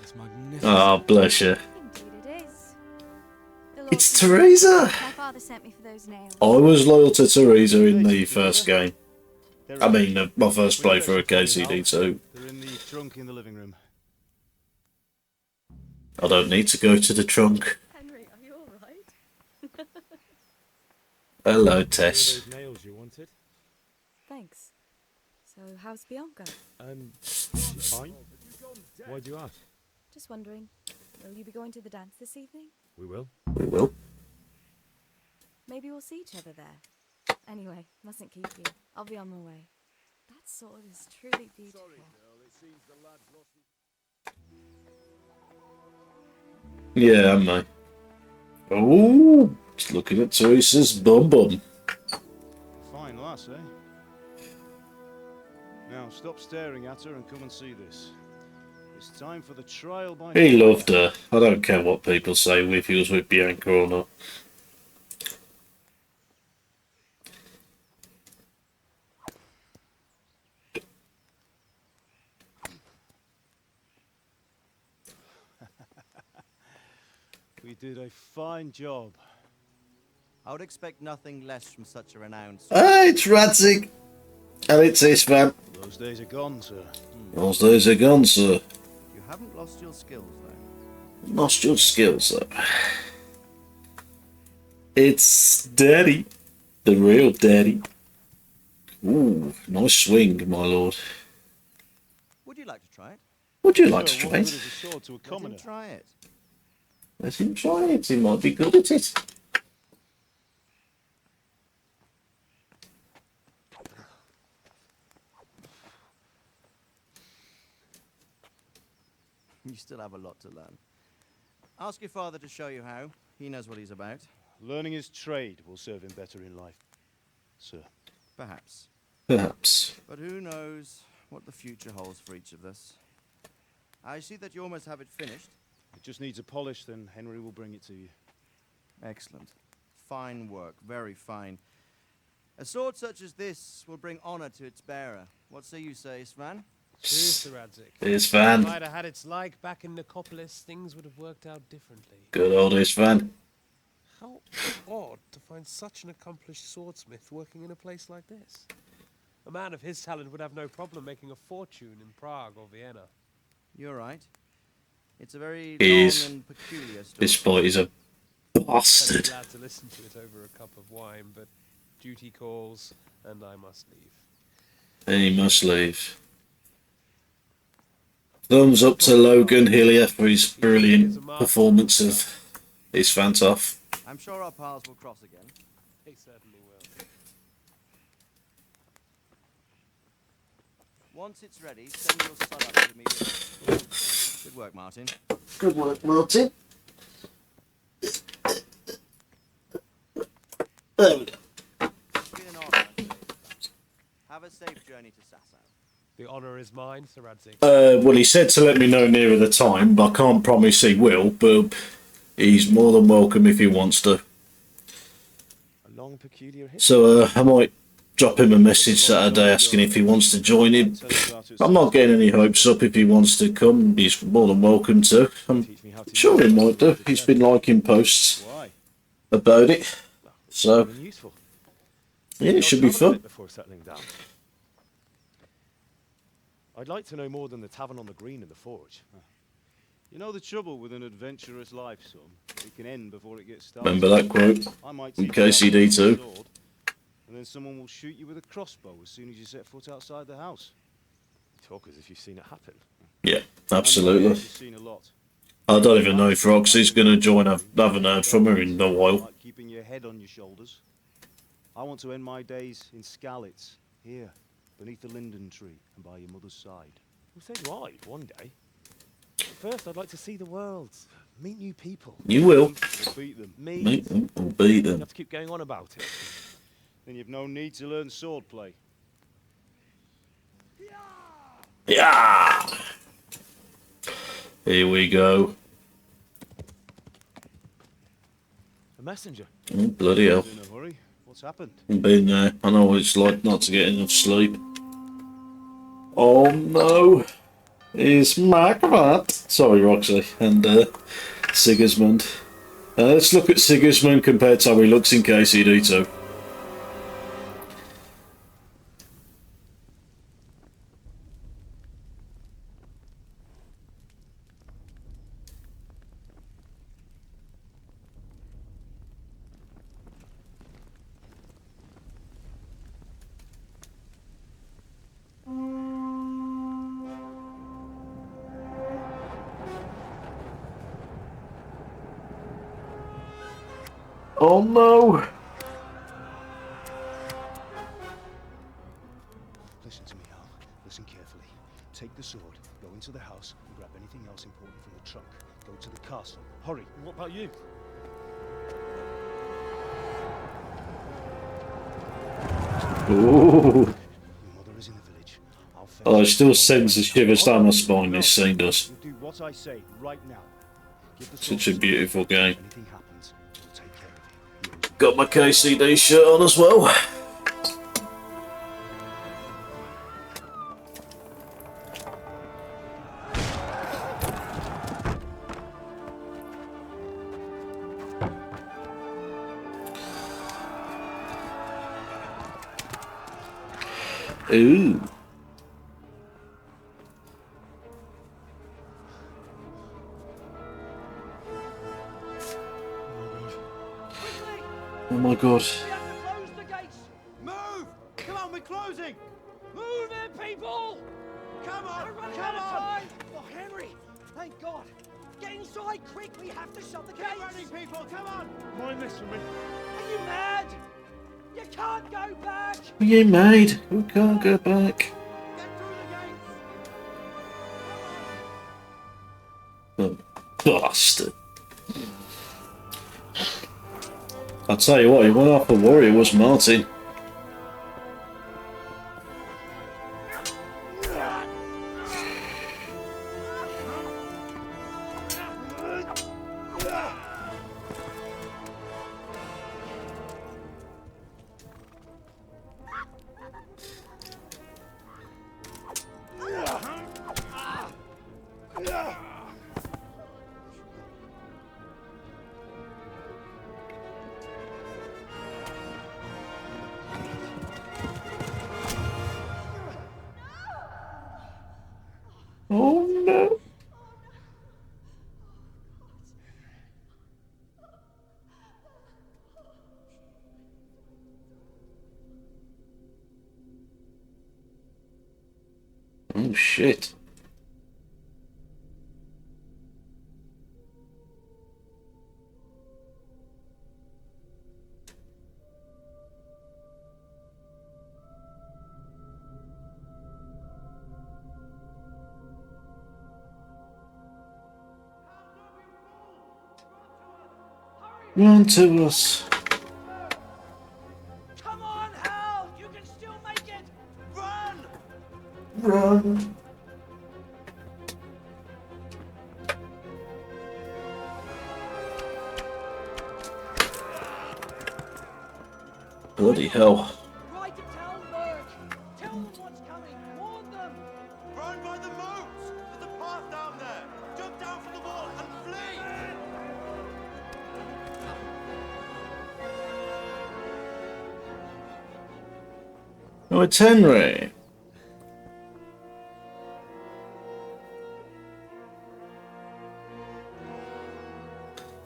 It's magnificent. Oh, bless you. Indeed it is. The It's Lord- Teresa. My father sent me for those nails. I was loyal to Teresa in the first game. I mean, my first playthrough of KCD 2. They're in the trunk in the living room. I don't need to go to the trunk. Henry, are you alright? Hello, Tess. Those nails you wanted? Thanks. So, how's Bianca? She's fine. Why do you ask? Just wondering, will you be going to the dance this evening? We will. We will. Maybe we'll see each other there. Anyway, mustn't keep you. I'll be on my way. That sword is truly beautiful. Yeah, am I? Oh, just looking at Teresa's bum bum. Fine lass, eh? Now stop staring at her and come and see this. It's time for the trial by He fire. loved her. I don't care what people say if he was with Bianca or not. We did a fine job. I would expect nothing less from such a renowned Ah, it's Radzig. And it's Isvan. Those days are gone, sir. Those days are gone, sir. You haven't lost your skills, though. Lost your skills, though. It's Daddy. The real Daddy. Ooh, nice swing, my lord. Would you like to try it? Would you like to Sir, try what good it? is a sword to a Let him commoner? try it. Let him try it. He might be good at it. You still have a lot to learn. Ask your father to show you how. He knows what he's about. Learning his trade will serve him better in life, sir. Perhaps. Perhaps. But who knows what the future holds for each of us. I see that you almost have it finished. It just needs a polish, then Henry will bring it to you. Excellent. Fine work. Very fine. A sword such as this will bring honor to its bearer. What say you, Svan? Cheers, Radzik. Isvan. If I'd have had its like back in Nicopolis, things would have worked out differently. Good old Isvan. How odd to find such an accomplished swordsmith working in a place like this. A man of his talent would have no problem making a fortune in Prague or Vienna. You're right. It's a very He long is. and peculiar story. This boy is a I'd be bastard. glad to listen to it over a cup of wine, but duty calls, and I must leave. And he must leave. Thumbs up to Logan Hillier for his brilliant performance of his Fantoff. I'm sure our paths will cross again. They certainly will. Once it's ready, send your son up to me with Good work, Martin. Good work, Martin. There we go. It's been an honor. Have a safe journey to Sasau. The honour is mine, Sir Radzik. Well, he said to let me know nearer the time, but I can't promise he will, but he's more than welcome if he wants to. A long, peculiar history. So I might drop him a message Saturday asking if he wants to join him. I'm not getting any hopes up if he wants to come. He's more than welcome to. I'm sure he might do. He's been liking posts about it. So, yeah, it should be fun. Before settling down. I'd like to know more than the tavern on the green and the forge. You know the trouble with an adventurous life, son? It can end before it gets started. Remember that quote I might from teach you how to KCD wield a 2? sword, and then someone will shoot you with a crossbow as soon as you set foot outside the house. You talk as if you've seen it happen. Yeah, absolutely. You've seen a lot. I don't even know if Roxy's going to join. I haven't heard from her in a while. Like keeping your head on your shoulders. I want to end my days in Skalitz, here, beneath the linden tree and by your mother's side. Well, so do I, one day. But first, I'd like to see the world, meet new people. You will. Or beat them. Meet them or beat You them. have to keep going on about it. Then you've no need to learn swordplay. Yeah. Here we go. A messenger. Oh, bloody hell. In a hurry. What's happened? I've been there. I know what it's like not to get enough sleep. Oh no. It's Macbeth. Sorry, Roxy. And Sigismund. Let's look at Sigismund compared to how he looks in KCD 2. Oh no! Listen to me, Hal. Listen carefully. Take the sword, go into the house, and grab anything else important from the trunk. Go to the castle. Hurry. What about you? Ooh. Your mother is in the village. I'll fetch Oh, it her. still sends the shivers down my spine, this scene does. You do what I say right now. Give the Such a sword beautiful game. anything happens, we'll take care of you. Got my KCD shirt on as well. Ooh. Oh my god. Move! Come on, we're closing! Move it, people! Come on! Come on! Oh, Henry! Thank God! Get inside, quick! We have to shut the gates! Get running, people! Come on! Mind this for me. Are you mad? You can't go back! Are you made? We can't go back. Get through the gates! Oh, bastard. I'll tell you what, he went off a warrior was Martin. Oh no. Oh shit. Run to us. Come on, Hal! You can still make it! Run! Run. Bloody hell. Try to tell Merc! Tell them what's coming! Warn them! Run by the moats! There's a path down there! Jump down from the wall and flee! Oh, it's Henry.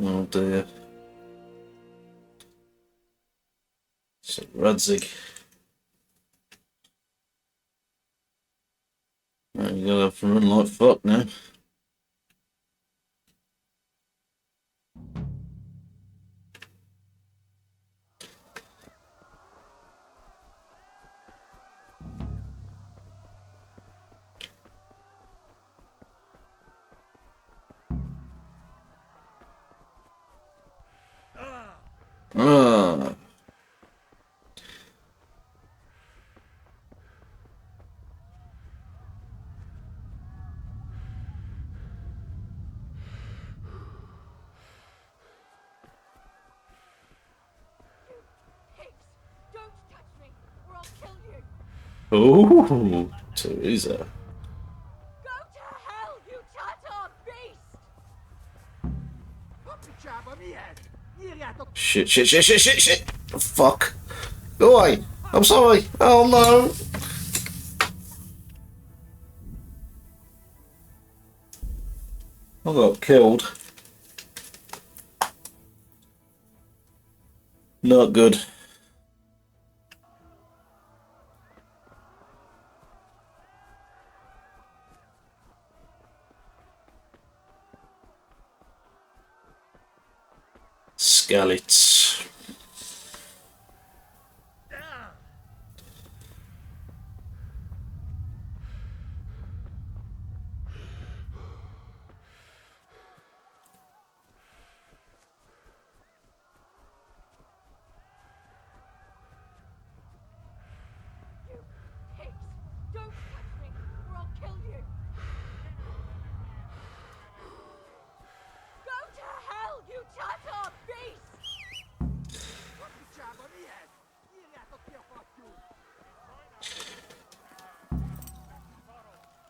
Oh dear. So Radzig. to run like fuck now. Ah. Don't touch me, or I'll kill you. Ooh, Teresa. Go to hell, you Tatar beast! Shit, shit, shit, shit, shit, shit. Fuck. Go away. I'm sorry. Oh no. I got killed. Not good. Skallets. Pigs! Don't touch me, or I'll kill you! Go to hell, you Tatar beast!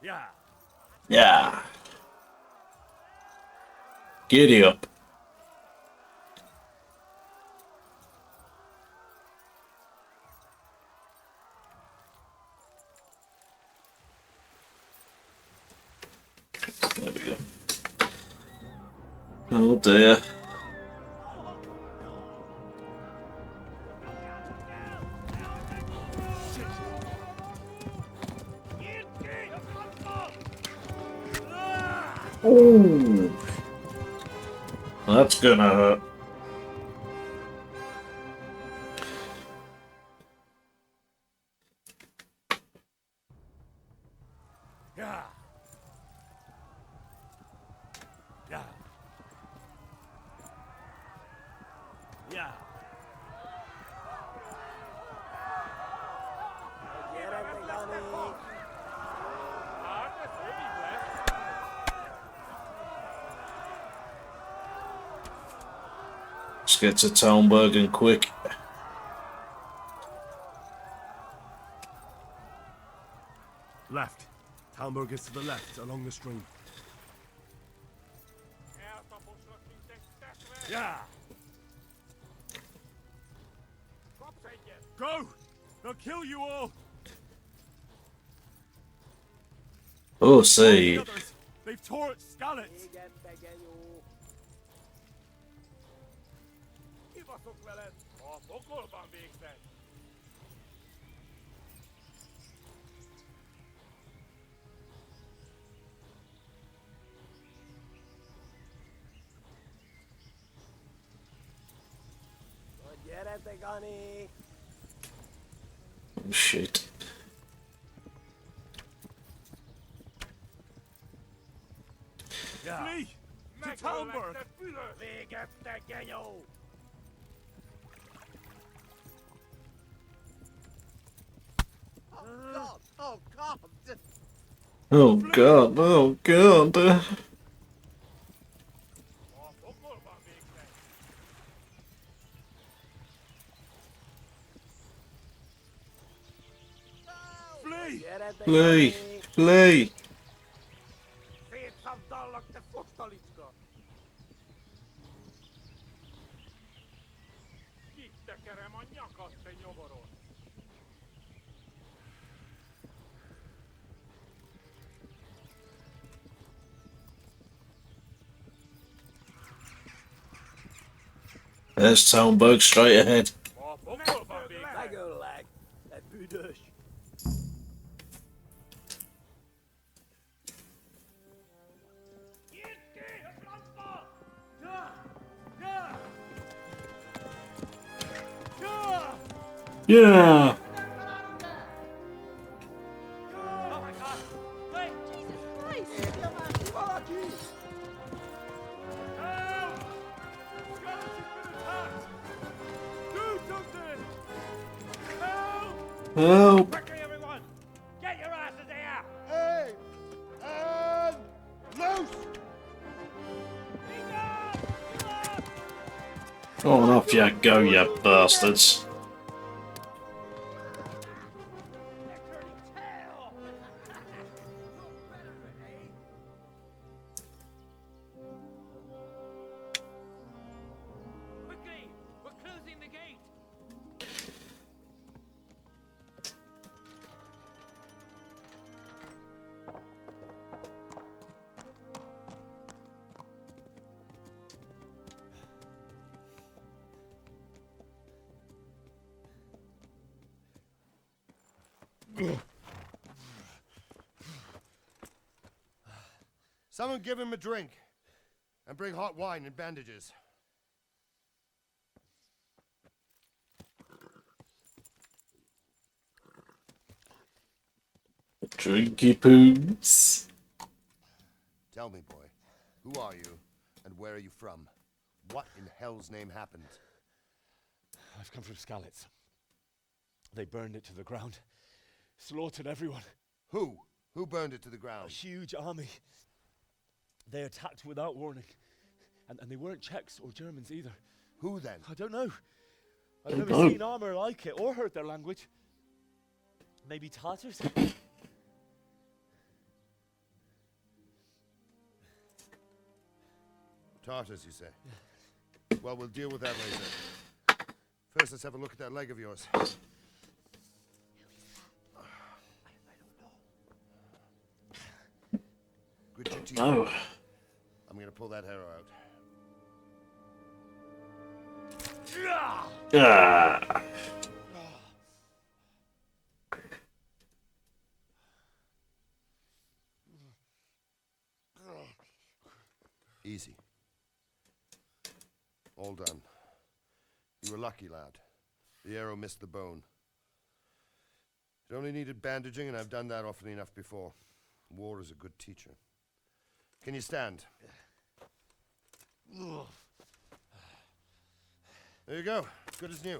Yeah. Yeah. Giddy up. There we go. Oh dear. Ooh. That's gonna hurt. Yeah. Yeah. Yeah. Let's get to Talmbergen quick. Left. Talmberg is to the left, along the stream. Yeah. Go! They'll kill you all! Oh, see. The others, they've tore at Skallets! Oh, shit. Yeah. Flee! To Talmberg! Oh God! Oh god, oh god. Flee! Flee! Flee! There's Talmberg straight ahead. Yeah. Help! Quickly, everyone! Get your asses here! Hey! And loose! Go on off you go, you bastards. Quickly! We're closing the gate! Someone give him a drink. And bring hot wine and bandages. Drinky poos. Tell me, boy, who are you and where are you from? What in hell's name happened? I've come from Skalitz. They burned it to the ground. Slaughtered everyone. Who? Who burned it to the ground? A huge army. They attacked without warning. And they weren't Czechs or Germans either. Who then? I don't know. I've never seen armor like it or heard their language. Maybe Tatars? Tartars, you say? Well, we'll deal with that later. First, let's have a look at that leg of yours. Grit your teeth. No. I'm gonna pull that arrow out. Ah. Easy. All done. You were lucky, lad. The arrow missed the bone. It only needed bandaging, and I've done that often enough before. War is a good teacher. Can you stand? There you go. Good as new.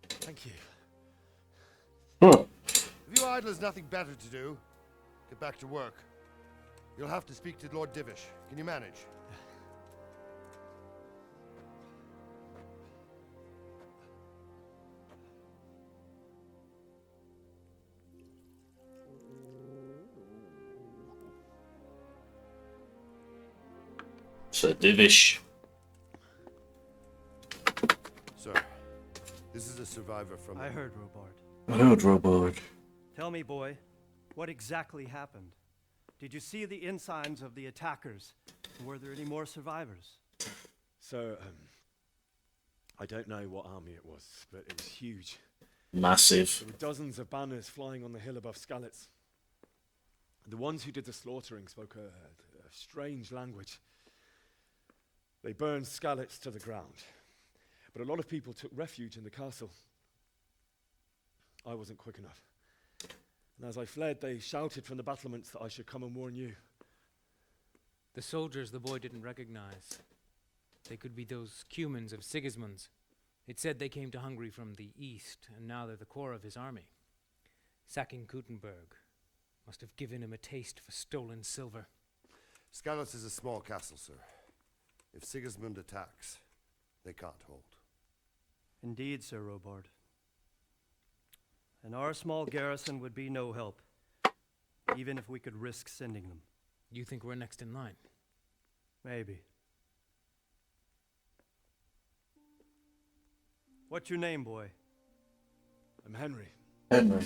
Thank you. If you idlers nothing better to do, get back to work. You'll have to speak to Lord Divish. Can you manage? Sir Divish. Sir, this is a survivor from... I heard, Robard. I heard, Robard. Tell me, boy, what exactly happened? Did you see the ensigns of the attackers? Were there any more survivors? So, I don't know what army it was, but it was huge. Massive. There were dozens of banners flying on the hill above Skalitz. The ones who did the slaughtering spoke a strange language. They burned Skalitz to the ground, but a lot of people took refuge in the castle. I wasn't quick enough. And as I fled, they shouted from the battlements that I should come and warn you. The soldiers the boy didn't recognize. They could be those Cumans of Sigismund's. It said they came to Hungary from the east, and now they're the core of his army. Sacking Kuttenberg must have given him a taste for stolen silver. Skalitz is a small castle, sir. If Sigismund attacks, they can't hold. Indeed, Sir Robard. And our small garrison would be no help, even if we could risk sending them. You think we're next in line? Maybe. What's your name, boy? I'm Henry. Henry.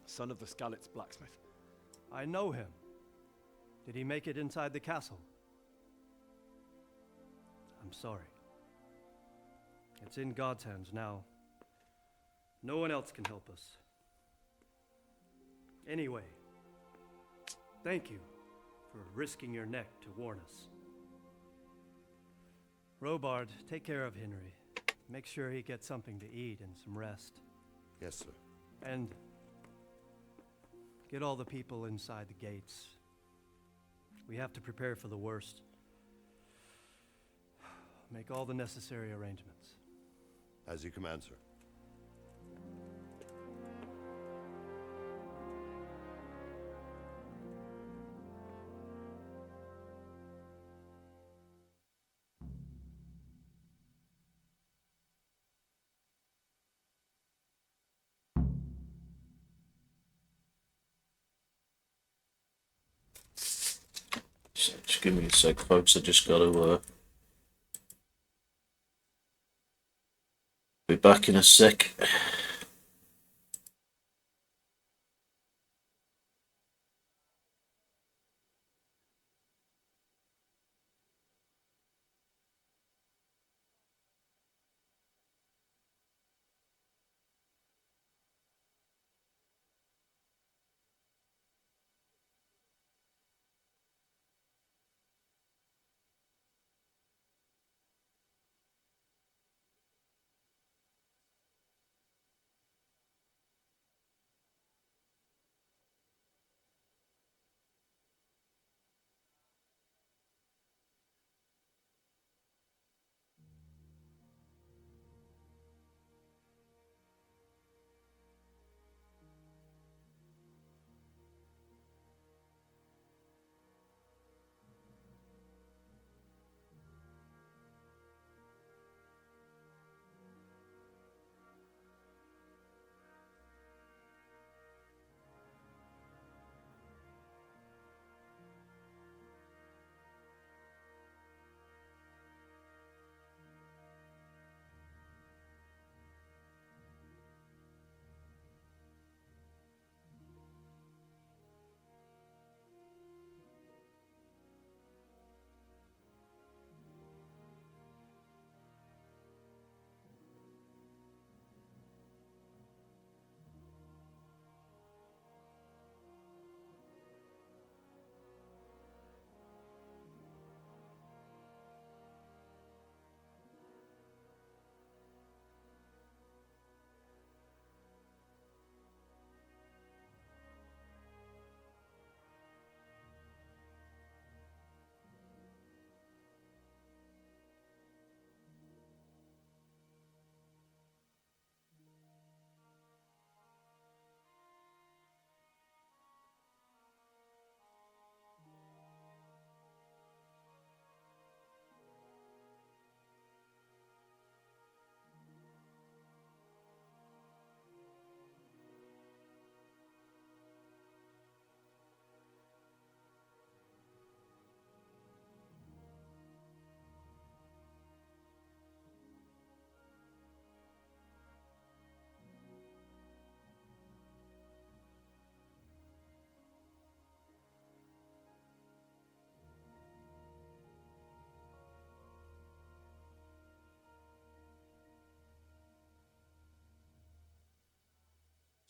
Son of the Skalitz blacksmith. I know him. Did he make it inside the castle? I'm sorry. It's in God's hands now. No one else can help us. Anyway, thank you for risking your neck to warn us. Robard, take care of Henry. make sure he gets something to eat and some rest. Yes, sir. And get all the people inside the gates. We have to prepare for the worst. Make all the necessary arrangements. As you command, sir. So just give me a sec, folks. I just got to be back in a sec.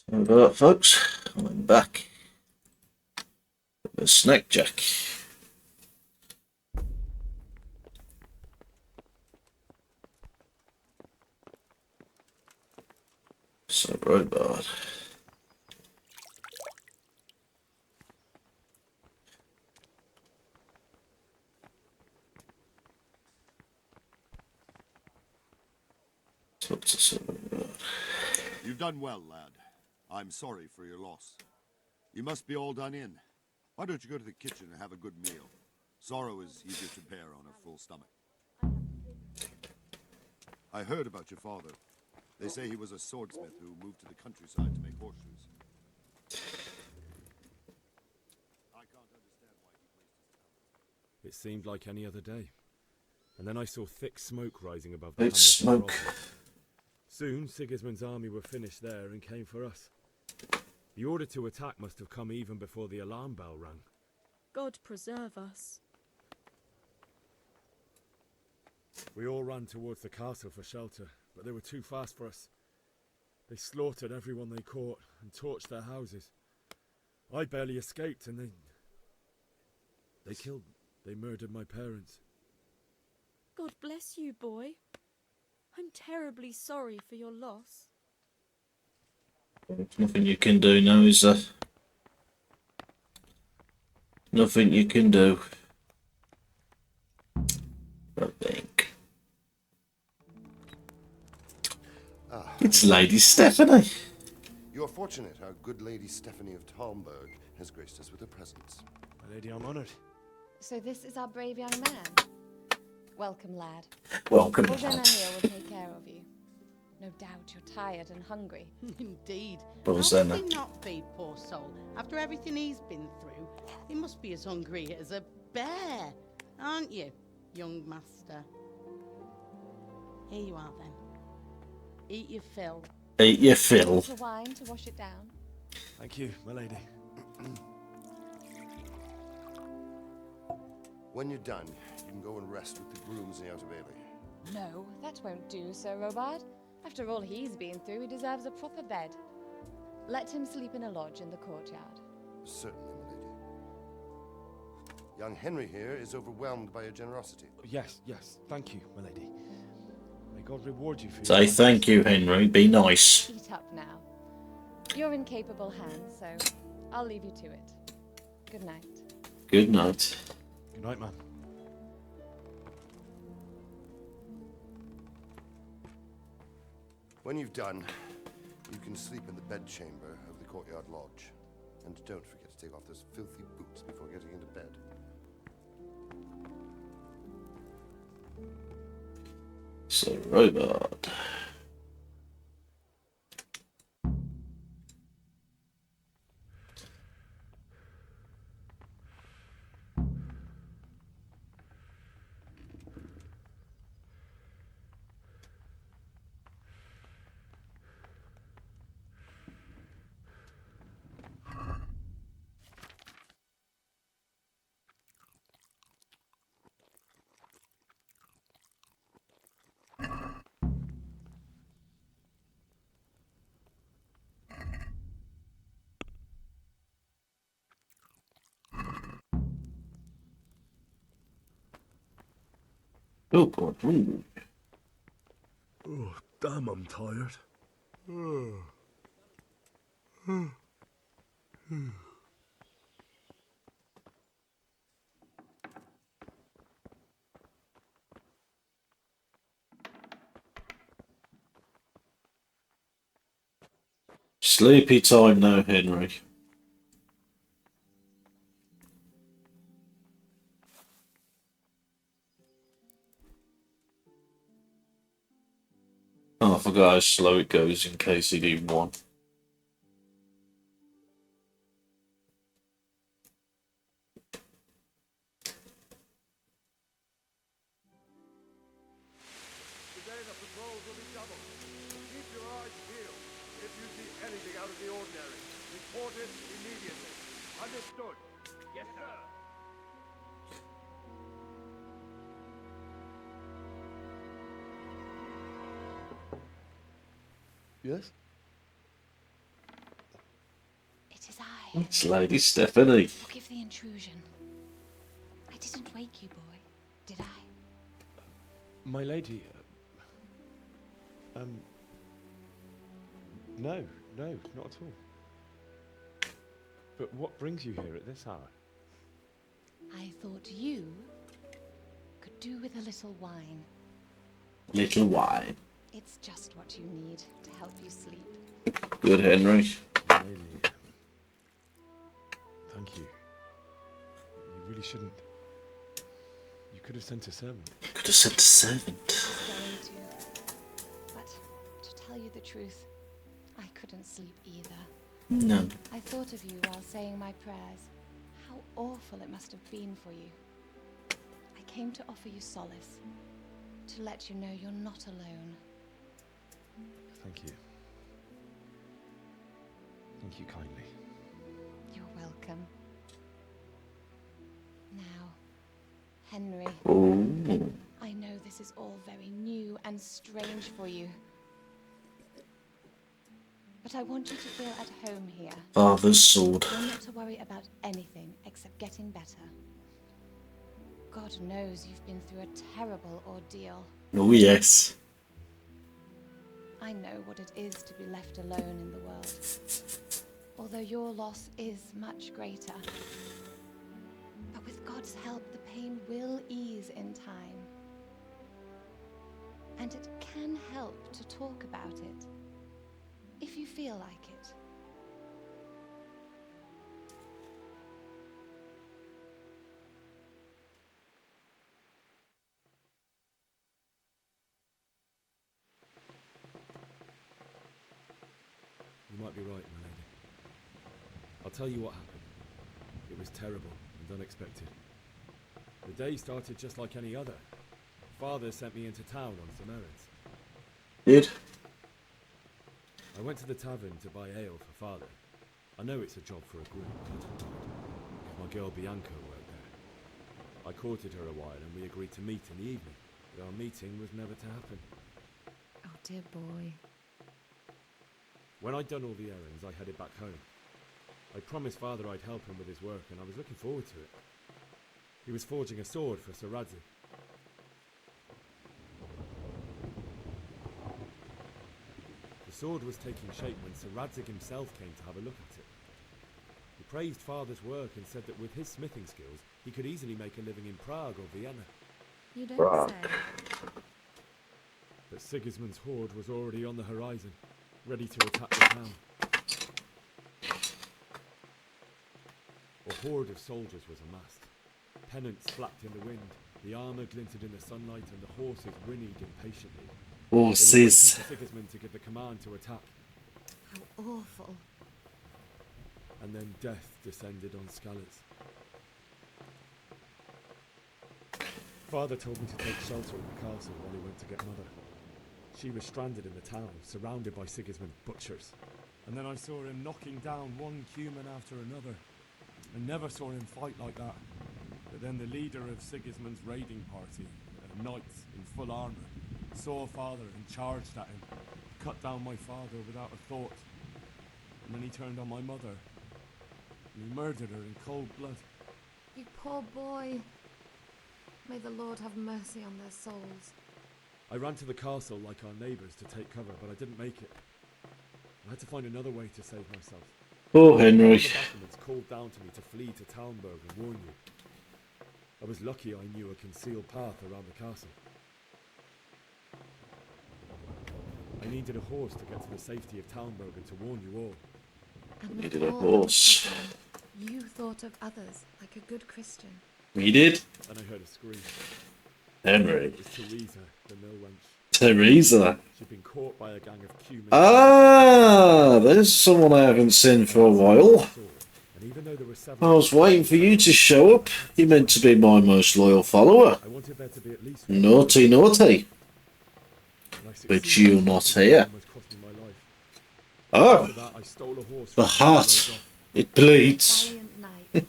Sorry about that, folks. I'm back. The snack jack. So robot. Talk to some robot. You've done well, lad. I'm sorry for your loss. You must be all done in. Why don't you go to the kitchen and have a good meal? Sorrow is easier to bear on a full stomach. I heard about your father. They say he was a swordsmith who moved to the countryside to make horseshoes. I can't understand why he placed his talent. It seemed like any other day. And then I saw thick smoke rising above the It's hamlet of smoke. Rotherham. Soon, Sigismund's army were finished there and came for us. The order to attack must have come even before the alarm bell rang. God preserve us. We all ran towards the castle for shelter, but they were too fast for us. They slaughtered everyone they caught and torched their houses. I barely escaped, and they murdered my parents. God bless you, boy. I'm terribly sorry for your loss. There's nothing you can do now, is there? Nothing you can do. I think. It's Lady Stephanie. You are fortunate our good Lady Stephanie of Talmberg has graced us with her presence. My lady, I'm honoured. So this is our brave young man. Welcome, lad. Welcome, Rosanna lad. here will take care of you. No doubt you're tired and hungry. Indeed. Rosanna. How could he not be, poor soul? After everything he's been through, he must be as hungry as a bear, aren't you, young master? Here you are, then. Eat your fill. Eat your fill. A little wine to wash it down. Thank you, my lady. When you're done, you can go and rest with the grooms in the Outer Bailey. No, that won't do, Sir Robard. After all he's been through, he deserves a proper bed. Let him sleep in a lodge in the courtyard. Certainly, my lady. Young Henry here is overwhelmed by your generosity. Yes, yes. Thank you, my lady. May God reward you for your Say kindness. thank you, Henry. Be nice. Eat up now. You're in capable hands, so I'll leave you to it. Good night. Good night. Good night, man. When you've done, you can sleep in the bedchamber of the courtyard lodge. And don't forget to take off those filthy boots before getting into bed. Sir Robard. Oh God. Ooh. Oh, damn, I'm tired. Sleepy time now, Henry. Oh, I forgot how slow it goes in KCD 1. Today the patrols will be doubled. Keep your eyes peeled. If you see anything out of the ordinary, report it immediately. Understood? Yes, sir. Yes? It is I. It's Lady Stephanie. Forgive the intrusion. I didn't wake you, boy, did I? My lady. No, not at all. But what brings you here at this hour? I thought you could do with a little wine. Little wine. It's just what you need to help you sleep. Good, Henry. Really? Thank you. You really shouldn't. You could have sent a servant. Could have sent a servant. Going to. But to tell you the truth, I couldn't sleep either. No. I thought of you while saying my prayers. How awful it must have been for you. I came to offer you solace. To let you know you're not alone. Thank you. Thank you kindly. You're welcome. Now, Henry. Oh. I know this is all very new and strange for you. But I want you to feel at home here. Father's sword. You're not to worry about anything except getting better. God knows you've been through a terrible ordeal. Oh, yes. I know what it is to be left alone in the world. Although your loss is much greater. But with God's help, the pain will ease in time. And it can help to talk about it, if you feel like it. You might be right, my lady. I'll tell you what happened. It was terrible and unexpected. The day started just like any other. Father sent me into town on some errands. Did? I went to the tavern to buy ale for Father. I know it's a job for a groom, but my girl Bianca worked there. I courted her a while and we agreed to meet in the evening, but our meeting was never to happen. Oh, dear boy. When I'd done all the errands, I headed back home. I promised Father I'd help him with his work, and I was looking forward to it. He was forging a sword for Sir Radzig. The sword was taking shape when Sir Radzig himself came to have a look at it. He praised Father's work and said that with his smithing skills, he could easily make a living in Prague or Vienna. You don't say. But Sigismund's horde was already on the horizon, ready to attack the town. A horde of soldiers was amassed. Pennants flapped in the wind, the armour glinted in the sunlight, and the horses whinnied impatiently. Horses. They were waiting for Sigismund to give the command to attack. How awful. And then death descended on Skalitz. Father told me to take shelter in the castle while he went to get Mother. She was stranded in the town, surrounded by Sigismund's butchers. And then I saw him knocking down one human after another. I never saw him fight like that. But then the leader of Sigismund's raiding party, a knight in full armour, saw Father and charged at him, cut down my father without a thought. And then he turned on my mother, and he murdered her in cold blood. You poor boy. May the Lord have mercy on their souls. I ran to the castle like our neighbours to take cover, but I didn't make it. I had to find another way to save myself. Oh, Henry. The battlements called down to me to flee to Talmberg and warn you. I was lucky I knew a concealed path around the castle. I needed a horse to get to the safety of Talmberg and to warn you all. And Needed a before horse. that happened, you thought of others like a good Christian. We did. And I heard a scream. Henry. It was Teresa, the mill wench. Teresa. She'd been caught by a gang of Cumans. Ah, there's someone I haven't seen for a while. And even though there were I was waiting for you to show up. You're meant to be my most loyal follower. I wanted there to be at least Naughty, naughty. But you're not here. Oh, the heart. It bleeds. I'll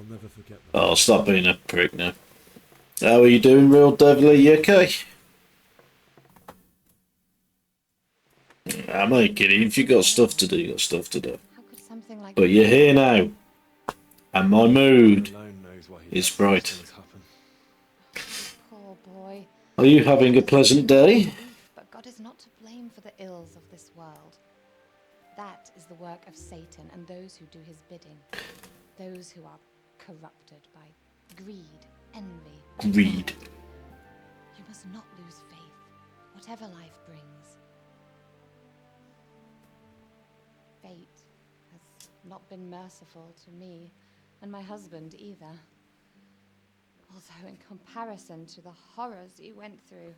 never forget that. Oh, stop being a prick now. How are you doing, real devil? You okay? I'm only kidding. If you got stuff to do, you got stuff to do. Something like But you're here now. And my mood is bright. Poor boy. Are you having a pleasant day? But God is not to blame for the ills of this world. That is the work of Satan and those who do his bidding. Those who are corrupted by greed, envy, and Greed. pride. You must not lose faith, whatever life brings. Fate has not been merciful to me and my husband either. Although in comparison to the horrors he went through.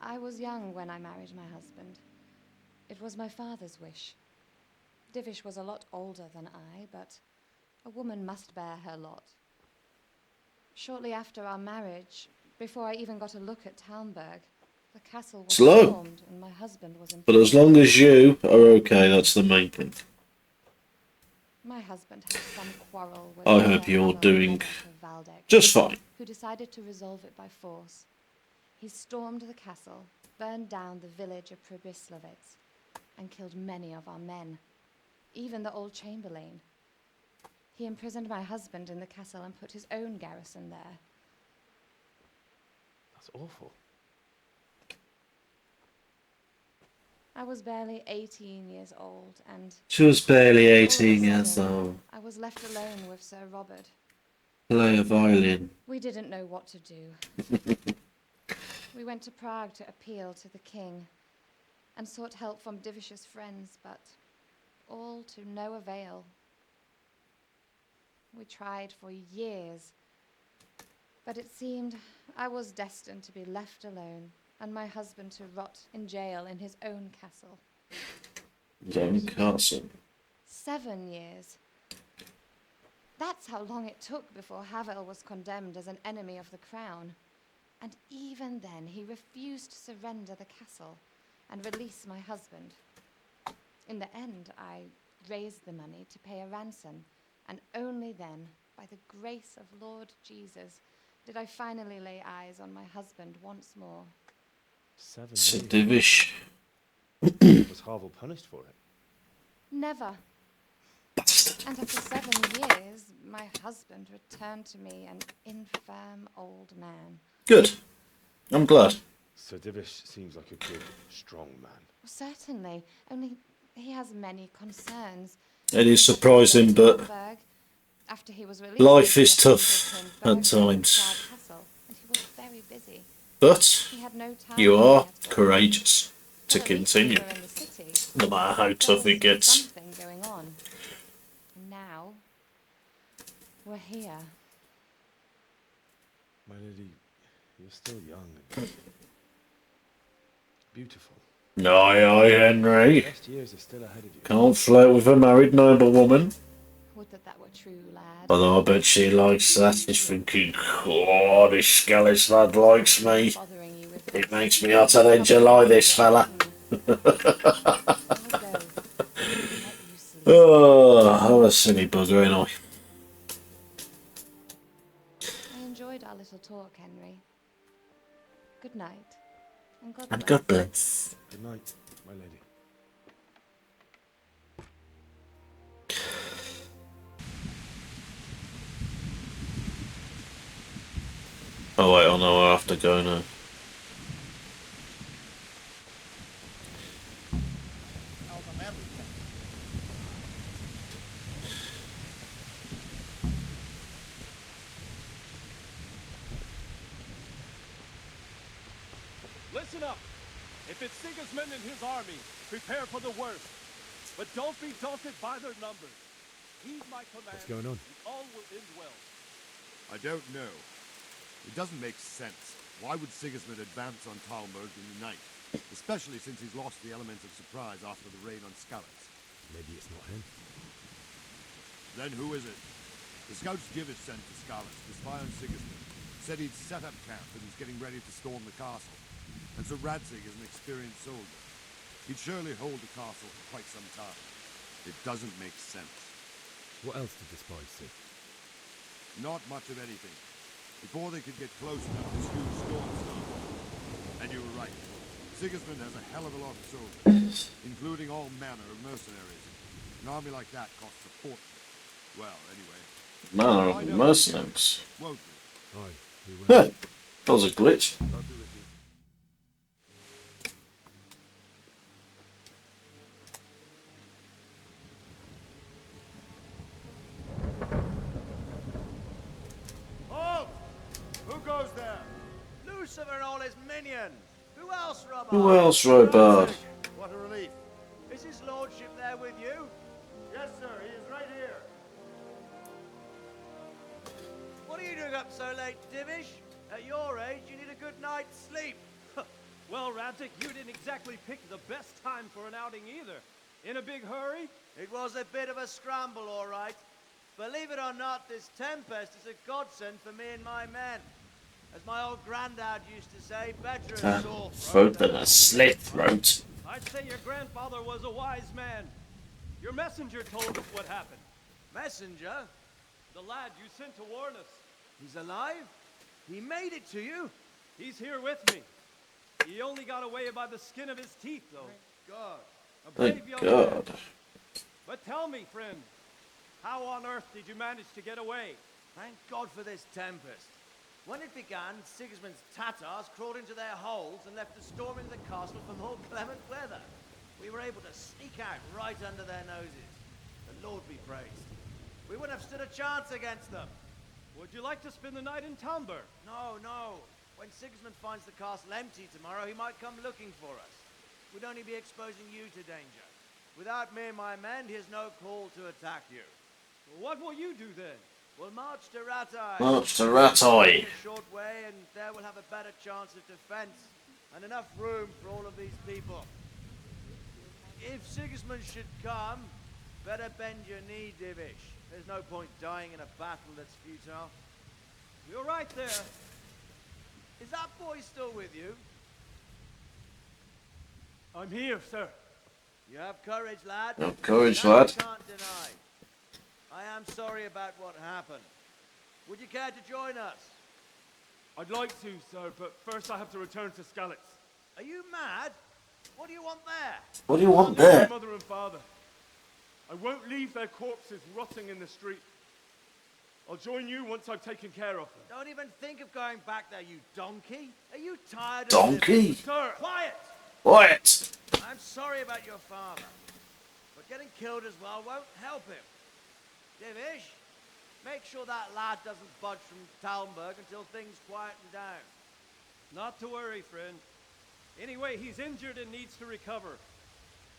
I was young when I married my husband. It was my father's wish. Divish was a lot older than I, but a woman must bear her lot. Shortly after our marriage, before I even got a look at Talmberg, the castle was Slow. stormed and my husband was in But as long as you are okay, that's the main thing. My husband had some quarrel with I the hope you're Hammer doing Leonard of Valdek, just fine. who decided to resolve it by force. He stormed the castle, burned down the village of Pribyslavitz, and killed many of our men, even the old chamberlain. He imprisoned my husband in the castle and put his own garrison there. That's awful. I was barely 18 years old, and She was barely all of a 18 years sudden, old. I was left alone with Sir Robert. Play a violin. We didn't know what to do. We went to Prague to appeal to the king and sought help from Divish's friends, but all to no avail. We tried for years, but it seemed I was destined to be left alone and my husband to rot in jail in his own castle. His own castle. 7 years. That's how long it took before Havel was condemned as an enemy of the crown. And even then, he refused to surrender the castle and release my husband. In the end, I raised the money to pay a ransom, and only then, by the grace of Lord Jesus, did I finally lay eyes on my husband once more. 7 Sir years. Divish. Was Havel punished for it? Never. Bastard. And after 7 years, my husband returned to me an infirm old man. Good. I'm glad. Sir Divish seems like a good, strong man. Certainly, only he has many concerns. It is surprising, but After he was released, life is he tough returned at back to times. Prague Castle, and he was very busy. But He had no time you for me are at all. courageous to Well, at least we continue, were in the city. no matter how There tough was it gets. something going on. And now we're here. My lady, you're still young and beautiful. Aye, Henry. Best years are still ahead of you. Can't flirt with a married noblewoman. Would that were true, lad. Although I bet she likes that. She's thinking, oh, this scallis lad likes me. It makes me hotter than July, this fella. Oh, a silly bugger, ain't I? I enjoyed our little talk, Henry. Good night. And God And bless. God bless. Good night, my lady. Oh wait, I know I have to go now. Listen up. If it's Sigismund and his army, prepare for the worst. But don't be daunted by their numbers. Heed my command. What's going on? And all will end well. I don't know. It doesn't make sense. Why would Sigismund advance on Talmberg in the night? Especially since he's lost the element of surprise after the raid on Skalitz. Maybe it's not him. Then who is it? The scouts Divish sent to Skalitz to spy on Sigismund. Said he'd set up camp and was getting ready to storm the castle. And so Radzig is an experienced soldier. He'd surely hold the castle for quite some time. It doesn't make sense. What else did the spies see? Not much of anything. Before they could get close enough, this huge storm started. And you were right. Sigismund has a hell of a lot of soldiers, including all manner of mercenaries. An army like that costs a fortune. Well, anyway. Manner of mercenaries. Won't we? Aye, we will. Huh, that was a glitch. I'll do it. Halt! Who goes there? Lucifer and all his minions. Who else, Robert? Who else, Robert? What a relief. Is his lordship there with you? Yes, sir. He is right here. What are you doing up so late, Divish? At your age, you need a good night's sleep. Well, Radzig, you didn't exactly pick the best time for an outing either. In a big hurry? It was a bit of a scramble, all right. Believe it or not, this tempest is a godsend for me and my men. As my old granddad used to say, better a sore Throat than a slit throat. I'd say your grandfather was a wise man. Your messenger told us what happened. Messenger? The lad you sent to warn us. He's alive? He made it to you? He's here with me. He only got away by the skin of his teeth, though. Thank God. A brave Thank young God. man. But tell me, friend, how on earth did you manage to get away? Thank God for this tempest. When it began, Sigismund's Tatars crawled into their holes and left the storm into the castle for more clement weather. We were able to sneak out right under their noses. The Lord be praised. We wouldn't have stood a chance against them. Would you like to spend the night in Talmberg? No, no. When Sigismund finds the castle empty tomorrow, he might come looking for us. We'd only be exposing you to danger. Without me and my men, he has no call to attack you. What will you do then? We'll march to Ratai. March to Ratai. A short way, and there we'll have a better chance of defense and enough room for all of these people. If Sigismund should come, better bend your knee, Divish. There's no point dying in a battle that's futile. You're right there. Is that boy still with you? I'm here, sir. You have courage, lad. You have courage, That lad. I can't deny. I am sorry about what happened. Would you care to join us? I'd like to, sir, but first I have to return to Skalitz. Are you mad? What do you want there? What do you want I'll leave there? my mother and father. I won't leave their corpses rotting in the street. I'll join you once I've taken care of them. Don't even think of going back there, you donkey. Are you tired of Donkey? living? Sir, quiet! Quiet! I'm sorry about your father, but getting killed as well won't help him. Divish, make sure that lad doesn't budge from Talmberg until things quieten down. Not to worry, friend. Anyway, he's injured and needs to recover.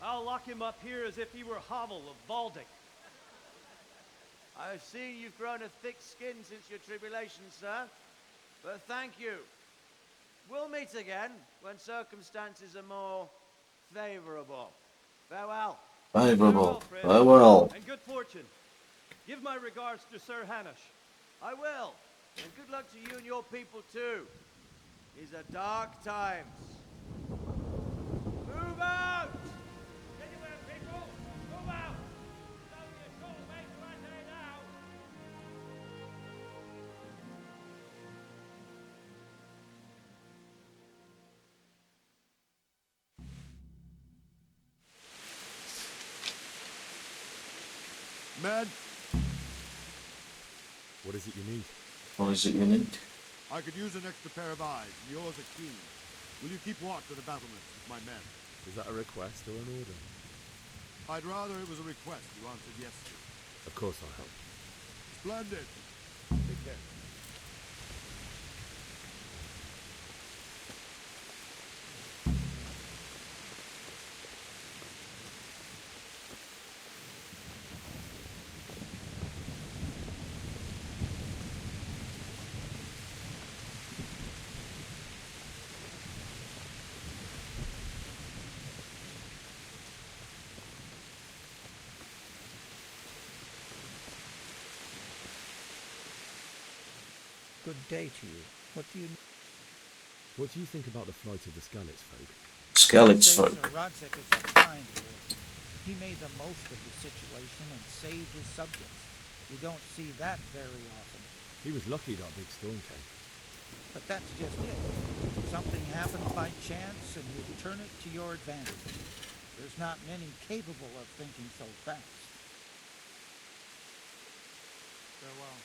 I'll lock him up here as if he were Havel of Valdic. I've seen you've grown a thick skin since your tribulation, sir. But thank you. We'll meet again when circumstances are more favorable. Farewell. Favourable. friend. Farewell. And good fortune. Give my regards to Sir Hanush. I will. And good luck to you and your people too. These are dark times. Move out! Anywhere, people! Move out! It's only a short way to Rattay now. Men, What is it you need? What is it you need? I could use an extra pair of eyes, and yours are keen. Will you keep watch of the battlements with my men? Is that a request or an order? I'd rather it was a request you answered yes to. Of course I'll help. Splendid. Take care. Good day to you. What do you... What do you think about the flight of the Skalitz folk? Skalitz Sir folk. Rodzik is a kind lord. He made the most of the situation and saved his subjects. You don't see that very often. He was lucky that big storm came. But that's just it. Something happens by chance and you turn it to your advantage. There's not many capable of thinking so fast. Farewell.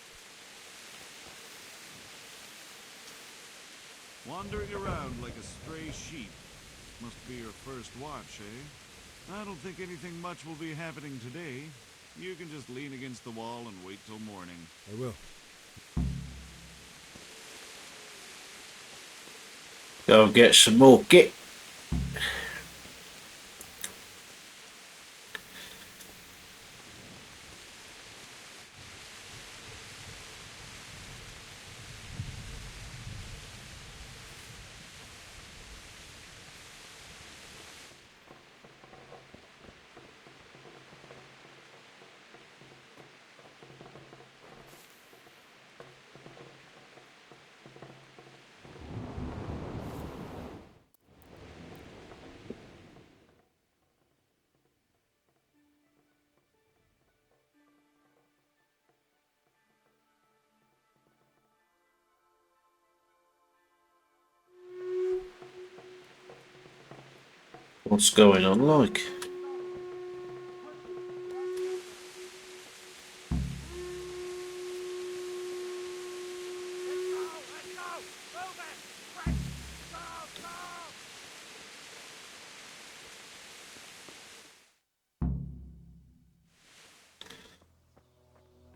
Wandering around like a stray sheep. Must be your first watch, eh? I don't think anything much will be happening today. You can just lean against the wall and wait till morning. I will. Go get some more git. What's going on like?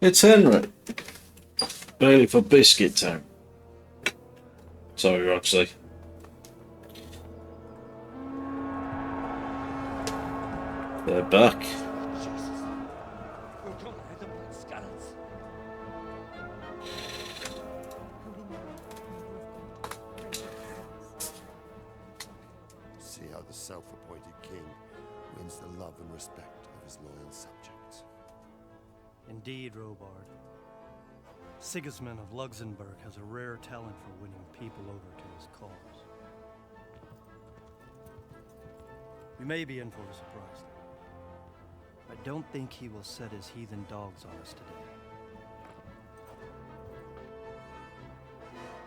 It's Henry. Bailey for Biscuit Town. Sorry, Roxy. They're back. See how the self-appointed king wins the love and respect of his loyal subjects. Indeed, Robard. Sigismund of Luxembourg has a rare talent for winning people over to his cause. We may be in for a surprise. I don't think he will set his heathen dogs on us today.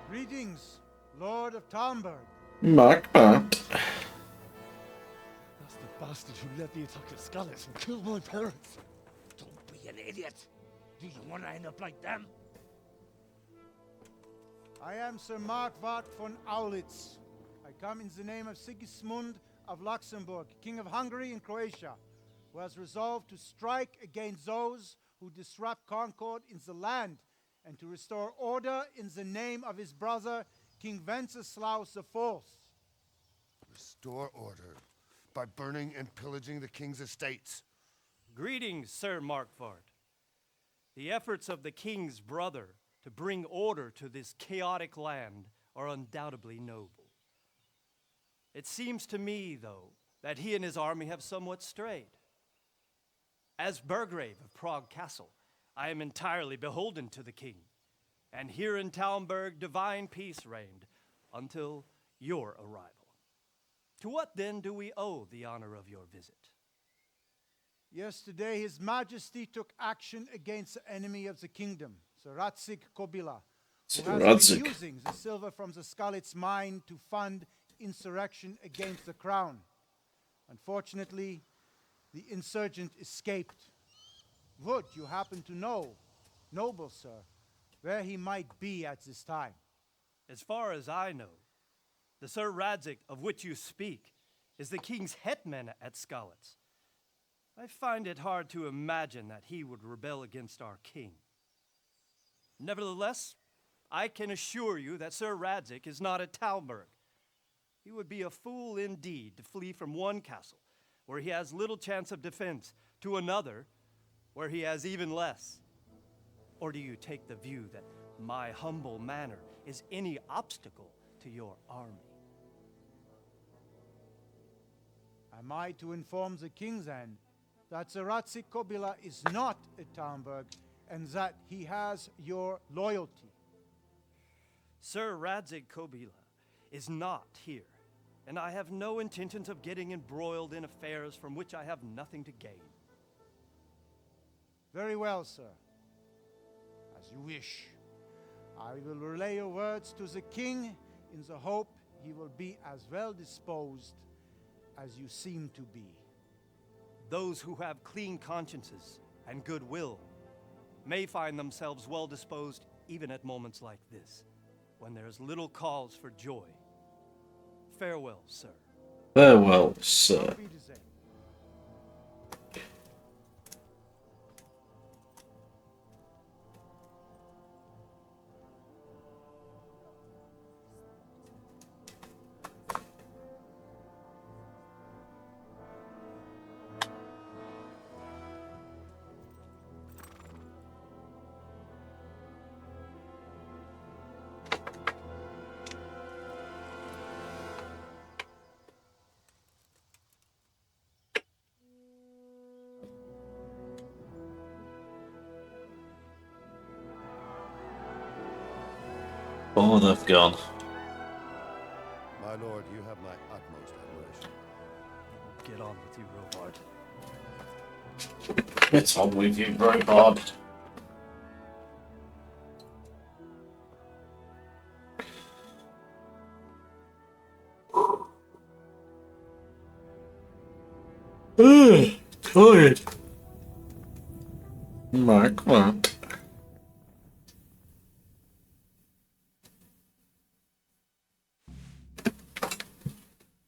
Greetings, Lord of Talmberg. Mark. That's the bastard who led the attack at Scarlet and killed my parents. Don't be an idiot. Do you want to end up like them? I am Sir Markwart von Aulitz. I come in the name of Sigismund of Luxembourg, King of Hungary and Croatia, who has resolved to strike against those who disrupt concord in the land and to restore order in the name of his brother, King Wenceslaus IV. Restore order by burning and pillaging the king's estates. Greetings, Sir Markwart. The efforts of the king's brother to bring order to this chaotic land are undoubtedly noble. It seems to me, though, that he and his army have somewhat strayed. As Burgrave of Prague Castle, I am entirely beholden to the king, and here in Talmberg divine peace reigned until your arrival. To what then do we owe the honor of your visit? Yesterday, His Majesty took action against the enemy of the kingdom, Sir Radzik Kobila, who has been using the silver from the Skalitz mine to fund insurrection against the crown. Unfortunately, the insurgent escaped. Would you happen to know, noble sir, where he might be at this time? As far as I know, the Sir Radzik of which you speak is the king's hetman at Skalitz. I find it hard to imagine that he would rebel against our king. Nevertheless, I can assure you that Sir Radzik is not at Talmberg. He would be a fool indeed to flee from one castle, where he has little chance of defense, to another, where he has even less. Or do you take the view that my humble manner is any obstacle to your army? Am I to inform the king then that Sir Radzik Kobila is not at Talmberg and that he has your loyalty? Sir Radzik Kobila is not here, and I have no intentions of getting embroiled in affairs from which I have nothing to gain. Very well, sir. As you wish. I will relay your words to the king in the hope he will be as well disposed as you seem to be. Those who have clean consciences and goodwill may find themselves well disposed even at moments like this, when there is little cause for joy. Farewell, sir. Farewell, sir. Oh, they've gone. My lord, you have my utmost admiration. Get on with you, Robard. Get on with you, Robard. Tired. Mark, what?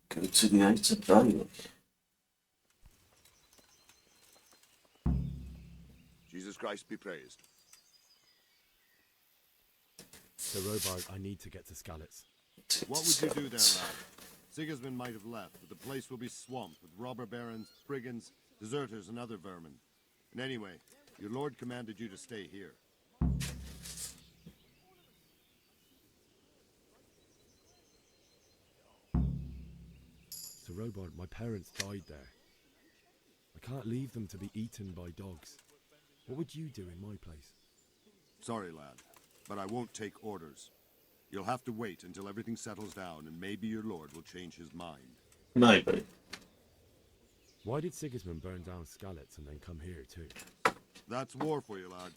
Go to the 8th of Bailey. Jesus Christ be praised. Sir Robard, I need to get to Skalitz. What would you do there, lad? Sigismund might have left, but the place will be swamped with robber barons, brigands, deserters, and other vermin. And anyway, your lord commanded you to stay here. Sir Robard, my parents died there. I can't leave them to be eaten by dogs. What would you do in my place? Sorry, lad, but I won't take orders. You'll have to wait until everything settles down, and maybe your lord will change his mind. Maybe. Why did Sigismund burn down Skalitz and then come here too? That's war for you, lad.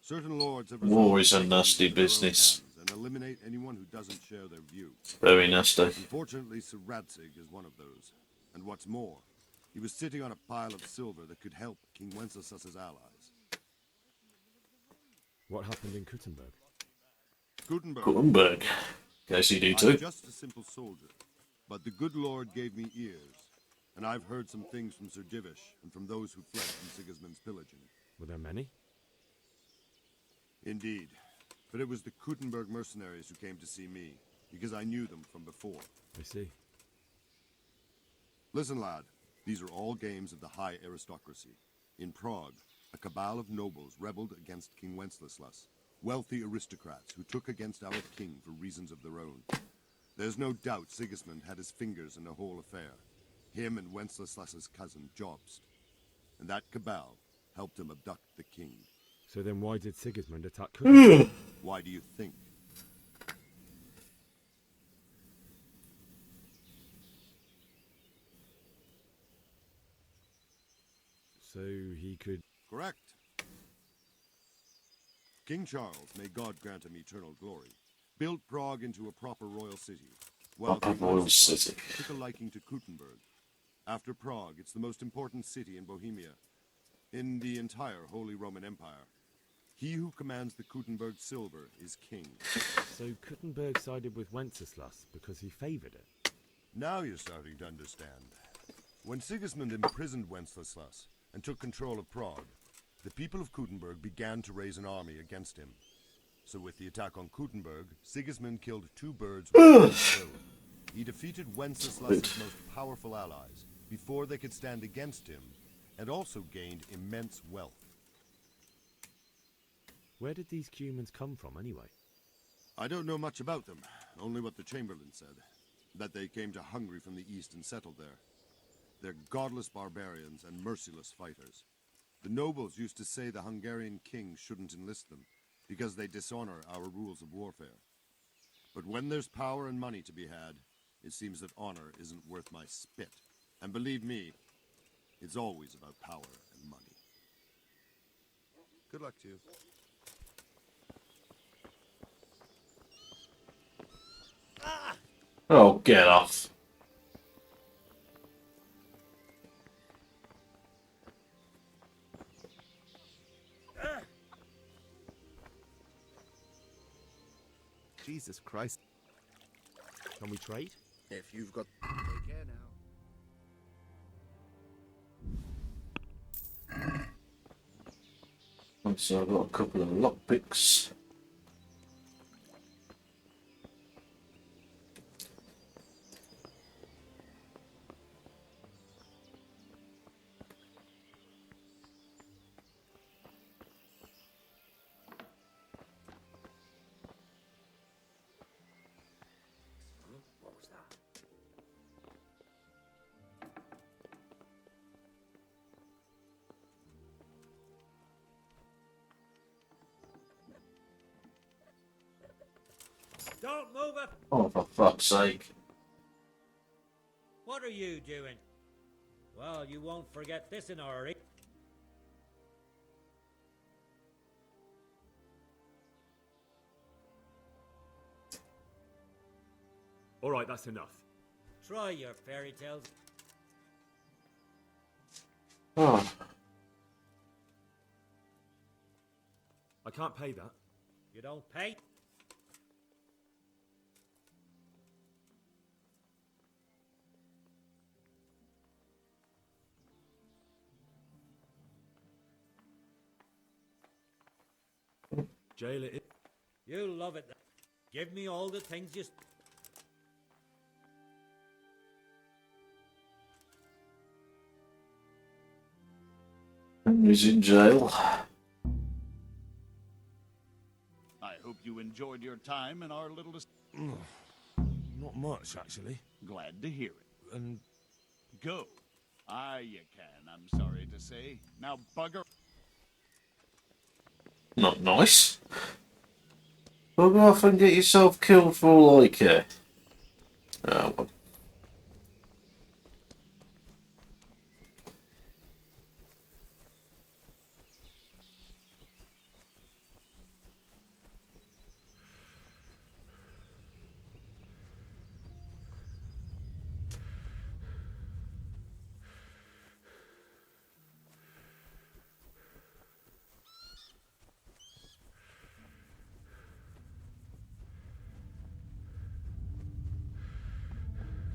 Certain lords have War is a resolved to take nasty things into their own business. hands and eliminate anyone who doesn't share their view. Very nasty. Unfortunately, Sir Radzig is one of those. And what's more, he was sitting on a pile of silver that could help King Wenceslas's allies. What happened in Kuttenberg? Gutenberg. KCD I'm too. just a simple soldier, but the good Lord gave me ears, and I've heard some things from Sir Divish and from those who fled from Sigismund's pillaging. Were there many? Indeed, but it was the Kuttenberg mercenaries who came to see me, because I knew them from before. I see. Listen, lad, these are all games of the high aristocracy. In Prague, a cabal of nobles rebelled against King Wenceslas, wealthy aristocrats who took against our king for reasons of their own. There's no doubt Sigismund had his fingers in the whole affair. Him and Wenceslas's cousin, Jobst. And that cabal helped him abduct the king. So then why did Sigismund attack Kuttenberg? Why do you think? So he could... Correct. King Charles, may God grant him eternal glory, built Prague into a proper royal city, while Proper King royal Wenceslas city. took a liking to Kuttenberg. After Prague, it's the most important city in Bohemia, in the entire Holy Roman Empire. He who commands the Kuttenberg silver is king. So Kuttenberg sided with Wenceslas because he favoured it? Now you're starting to understand. When Sigismund imprisoned Wenceslas and took control of Prague, the people of Kuttenberg began to raise an army against him. So with the attack on Kuttenberg, Sigismund killed two birds with one stone. He defeated Wenceslas's most powerful allies before they could stand against him, and also gained immense wealth. Where did these Cumans come from anyway? I don't know much about them, only what the Chamberlain said, that they came to Hungary from the east and settled there. They're godless barbarians and merciless fighters. The nobles used to say the Hungarian king shouldn't enlist them, because they dishonor our rules of warfare. But when there's power and money to be had, it seems that honor isn't worth my spit. And believe me, it's always about power and money. Good luck to you. Oh, get off. Jesus Christ. Can we trade? If you've got... Take care now. So I've got a couple of lockpicks. What was that? Don't move it! Oh, for fuck's sake. What are you doing? Well, you won't forget this in a hurry. All right, that's enough. Try your fairy tales. Oh. I can't pay that. You don't pay? Jail it. You'll love it. Give me all the things you... Henry's in jail. I hope you enjoyed your time in our little... Not much, actually. Glad to hear it. And Go. You can, I'm sorry to say. Now bugger... Not nice. Bugger off and get yourself killed for all I care. Oh, well.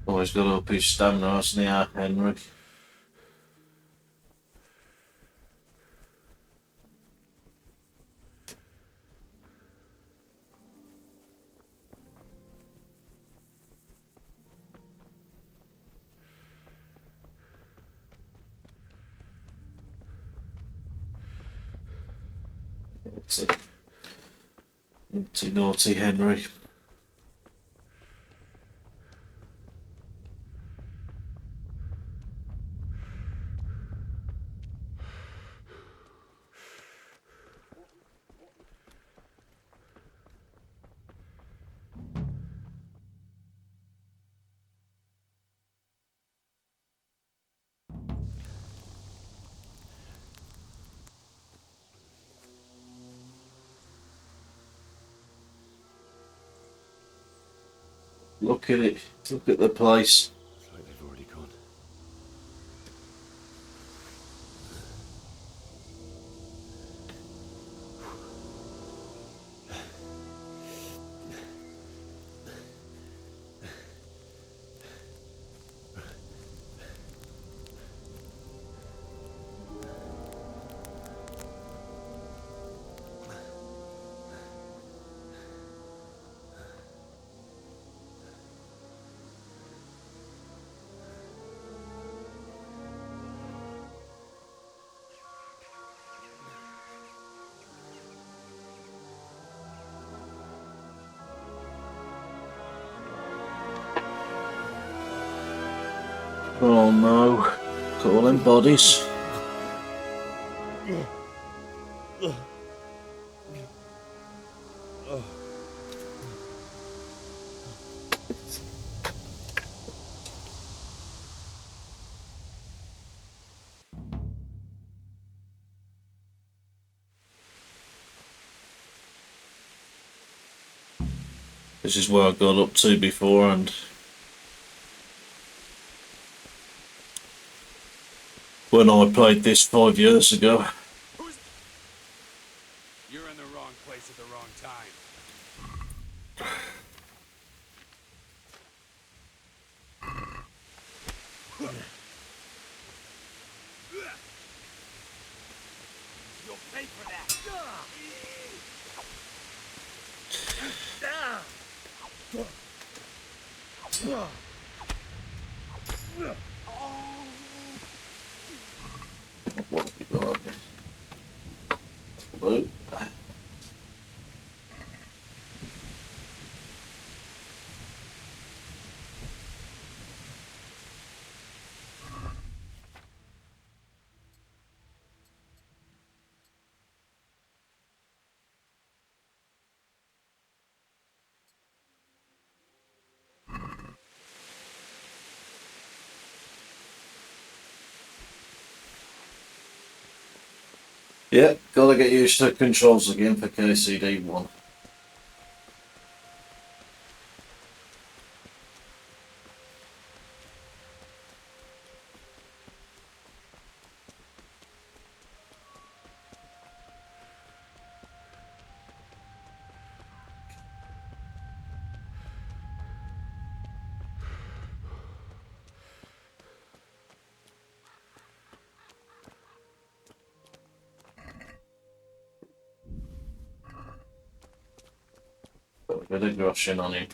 Always got to up his stamina, hasn't he, Henry? Naughty, naughty Henry. Look at it. Look at the place. it's like they've already gone. Oh no. Calling bodies. This is where I got up to before, and when I played this 5 years ago. You're in the wrong place at the wrong time. You'll pay for that. What have we got? Blue. Yeah, gotta get used to the controls again for KCD 1. bit of grushing on him.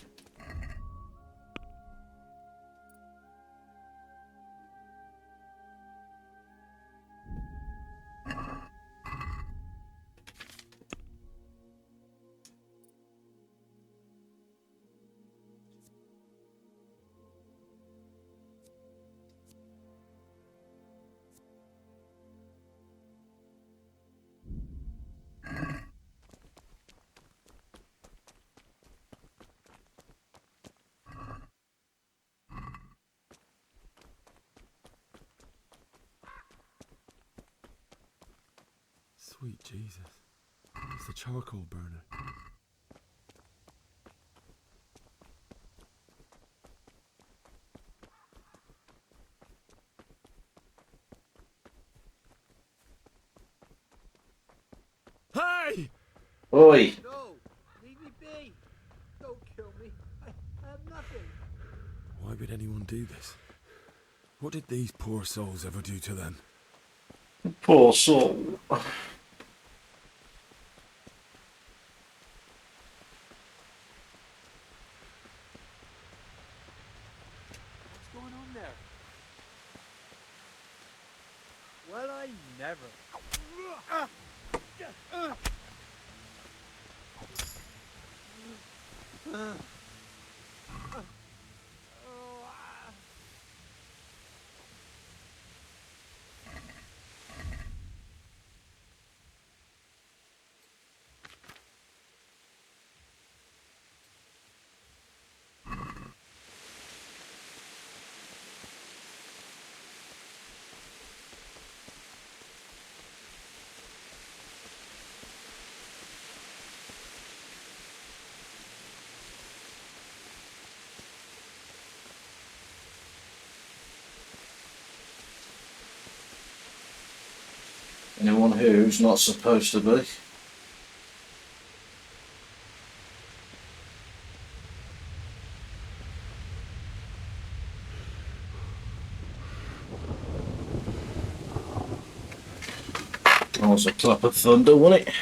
Sweet Jesus. It's the charcoal burner. Hey! Oi! No! Leave me be! Don't kill me. I have nothing. Why would anyone do this? What did these poor souls ever do to them? Poor soul. What's going on there? Well, I never. Anyone who's not supposed to be. That was a clap of thunder, wasn't it?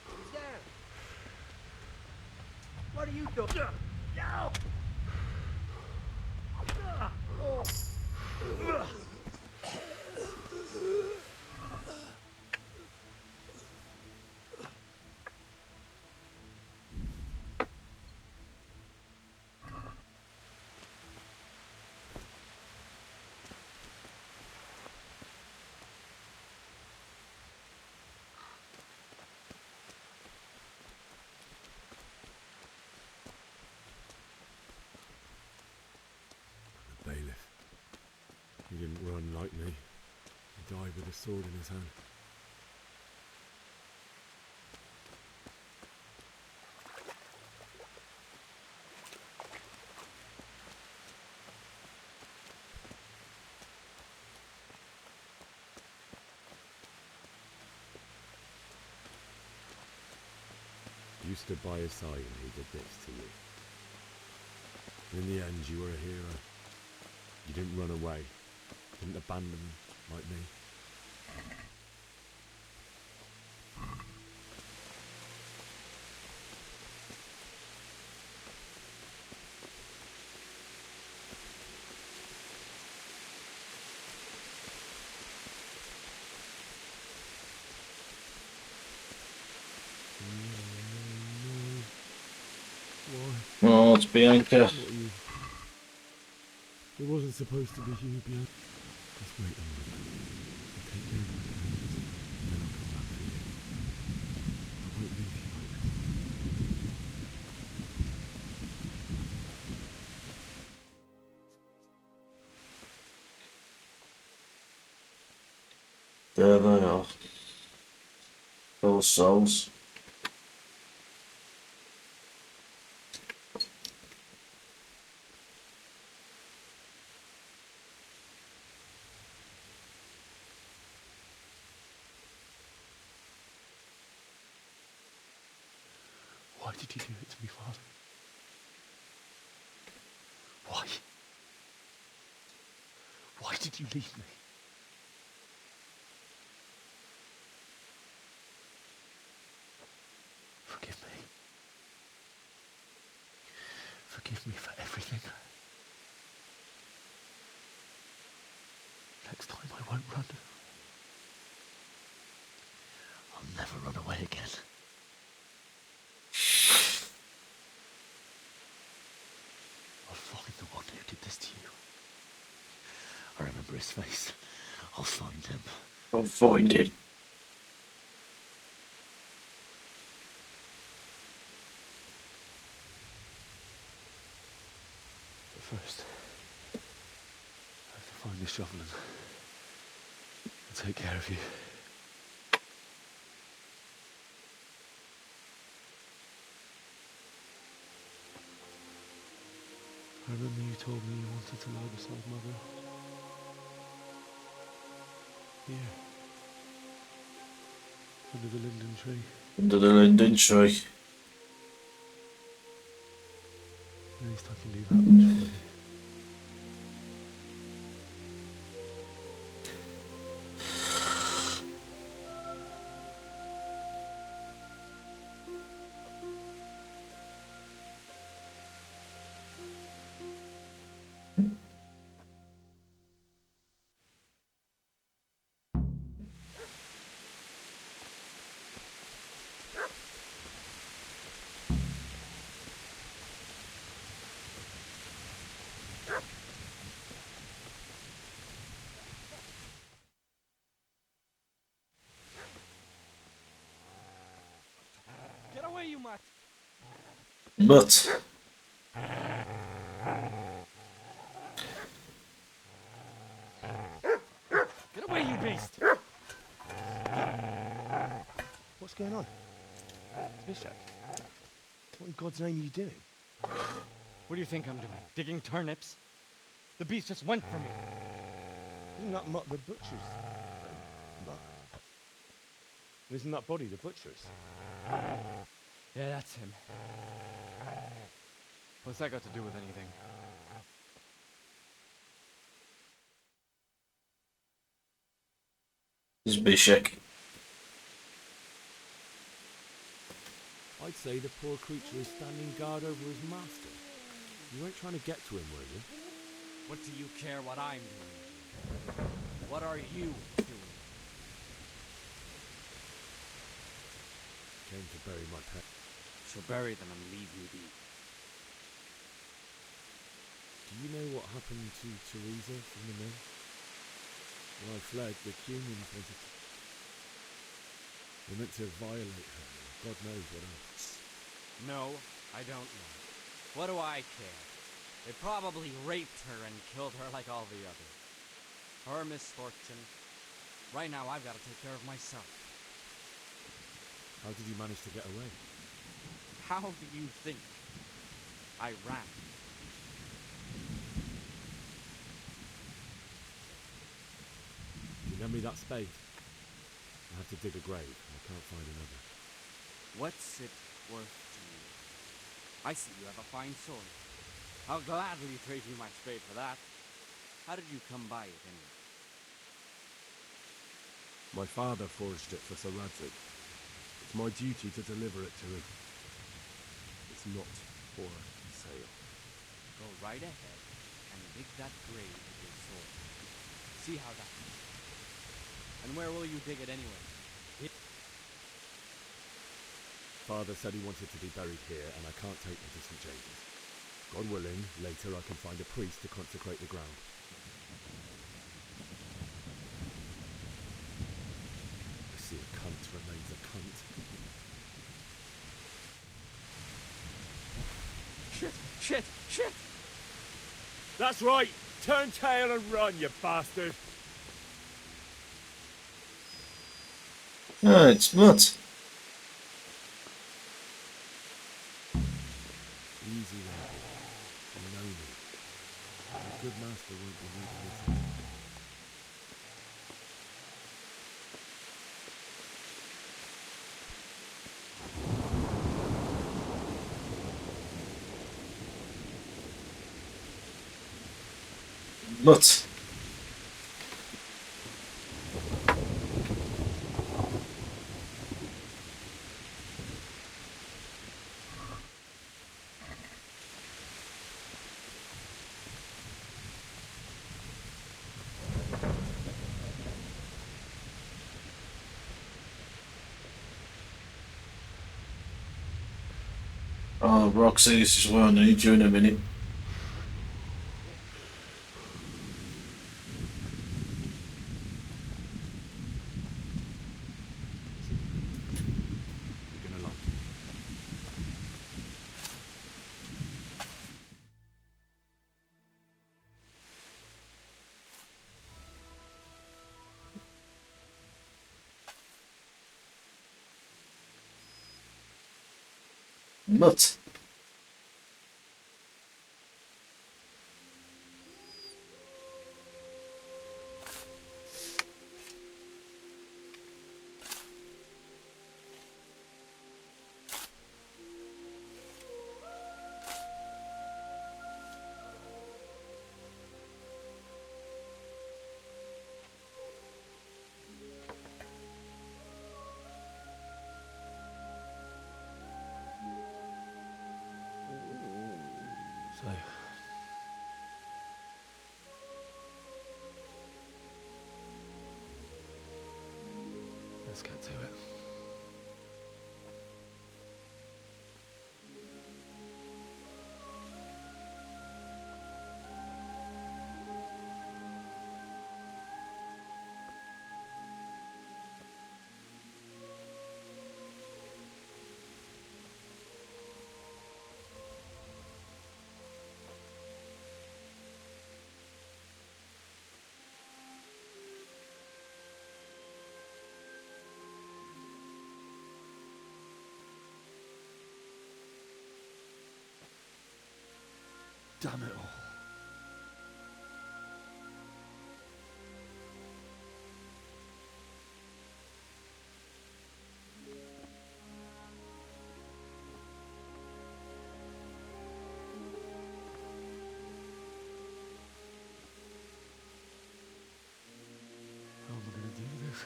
Who's there? What are you doing? No! Oh. The bailiff. He didn't run like me. He died with a sword in his hand. You stood by his side and he did this to you. In the end, you were a hero. You didn't run away. Didn't abandon him like me. Oh, it's Bianca. Not you. It wasn't supposed to be you, Bianca. Just wait a moment. I'll take care of my parents, and then I'll come back for you. I won't leave you like this. There they are. Those souls. Why did you do it to me, Father? Why? Why did you leave me? Forgive me. Forgive me for everything. Next time I won't run. I'll never run away again. I'll find the one who did this to you. I remember his face. I'll find him. I'll find him. But first, I have to find the shovel and take care of you. I remember you told me you wanted to lie beside Mother. Here. Under the linden tree. Under the linden tree. At least I can do that much for you. Get away, you mutt! But Get away, you beast! What's going on? Bishop? What in God's name are you doing? What do you think I'm doing? Digging turnips? The beast just went for me. Isn't that Mutt the butcher's? Isn't that body the butcher's? Yeah, that's him. What's that got to do with anything? Zbyszek. I'd say the poor creature is standing guard over his master. You weren't trying to get to him, were you? What do you care what I'm doing? What are you doing? Came to bury my pet. She'll bury them and leave you be. Do you know what happened to Teresa from the mill? When I fled, the Cumans wanted to... They meant to violate her. God knows what else. No, I don't know. What do I care? They probably raped her and killed her like all the others. Her misfortune. Right now, I've got to take care of myself. How did you manage to get away? How do you think? I ran. You lend me that spade? I have to dig a grave. I can't find another. What's it worth to you? I see you have a fine sword. I'll gladly trade you my spade for that. How did you come by it, anyway? My father forged it for Sir Radzig. It's my duty to deliver it to him. It's not for sale. Go right ahead and dig that grave with your sword. See how that goes. And where will you dig it anyway? Father said he wanted to be buried here, and I can't take me to St. James's. God willing, later I can find a priest to consecrate the ground. I see a cunt remains a cunt. Shit! That's right! Turn tail and run, you bastard! Ah, it's Mutt. Easy, lad. You know me. A good master won't be needing this. Mutt. Oh, Roxy, this is where I need you in a minute. You're gonna like it. Mutt. So, let's get to it. Damn it all. How am I gonna do this?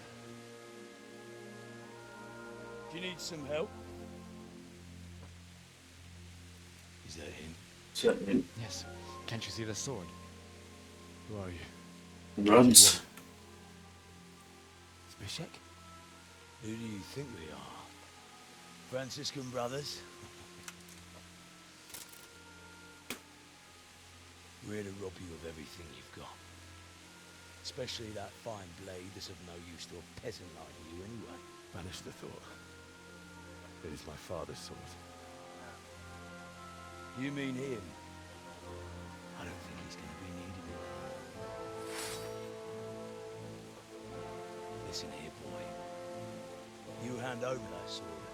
Do you need some help? Is that him? Certainly. Yes. Can't you see the sword? Who are you? Runs. Zbyszek? Who do you think we are? Franciscan brothers? We're here to rob you of everything you've got. Especially that fine blade that's of no use to a peasant like you anyway. Banish the thought. It is my father's sword. You mean him? I don't think he's going to be needed anymore. Listen here, boy. You hand over that sword,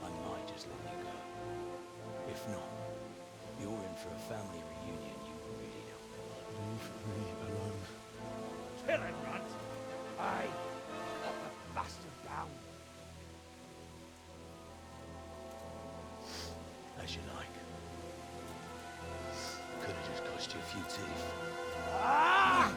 I might just let you go. If not, you're in for a family reunion you really don't want. Leave me alone. Kill him, Runt! Aye! Cut the bastard down! As you like. Could have just cost you a few teeth. Ah!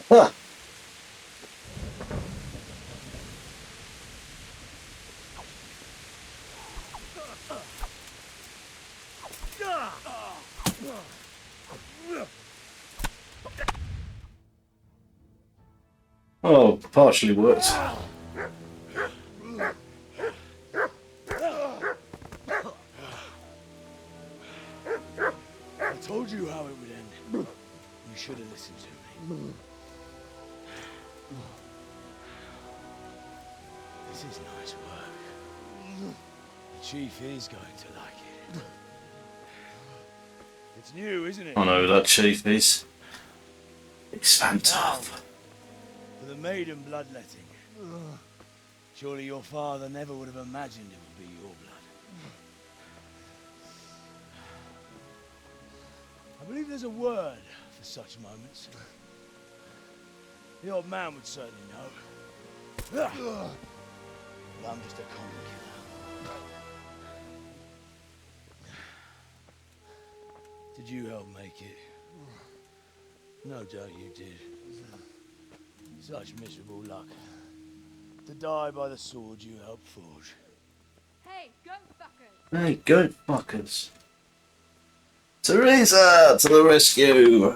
Huh. Oh, partially worked. I told you how it would end. You should have listened to me. This is nice work. The chief is going to like it. It's new, isn't it? I know who that chief is. It's Now, fantastic. for the maiden bloodletting. Surely your father never would have imagined it would be your blood. I believe there's a word for such moments. The old man would certainly know. But I'm just a common killer. Did you help make it? No doubt you did. Such miserable luck. To die by the sword you helped forge. Hey, goat fuckers! Hey, goat fuckers. Teresa, to the rescue!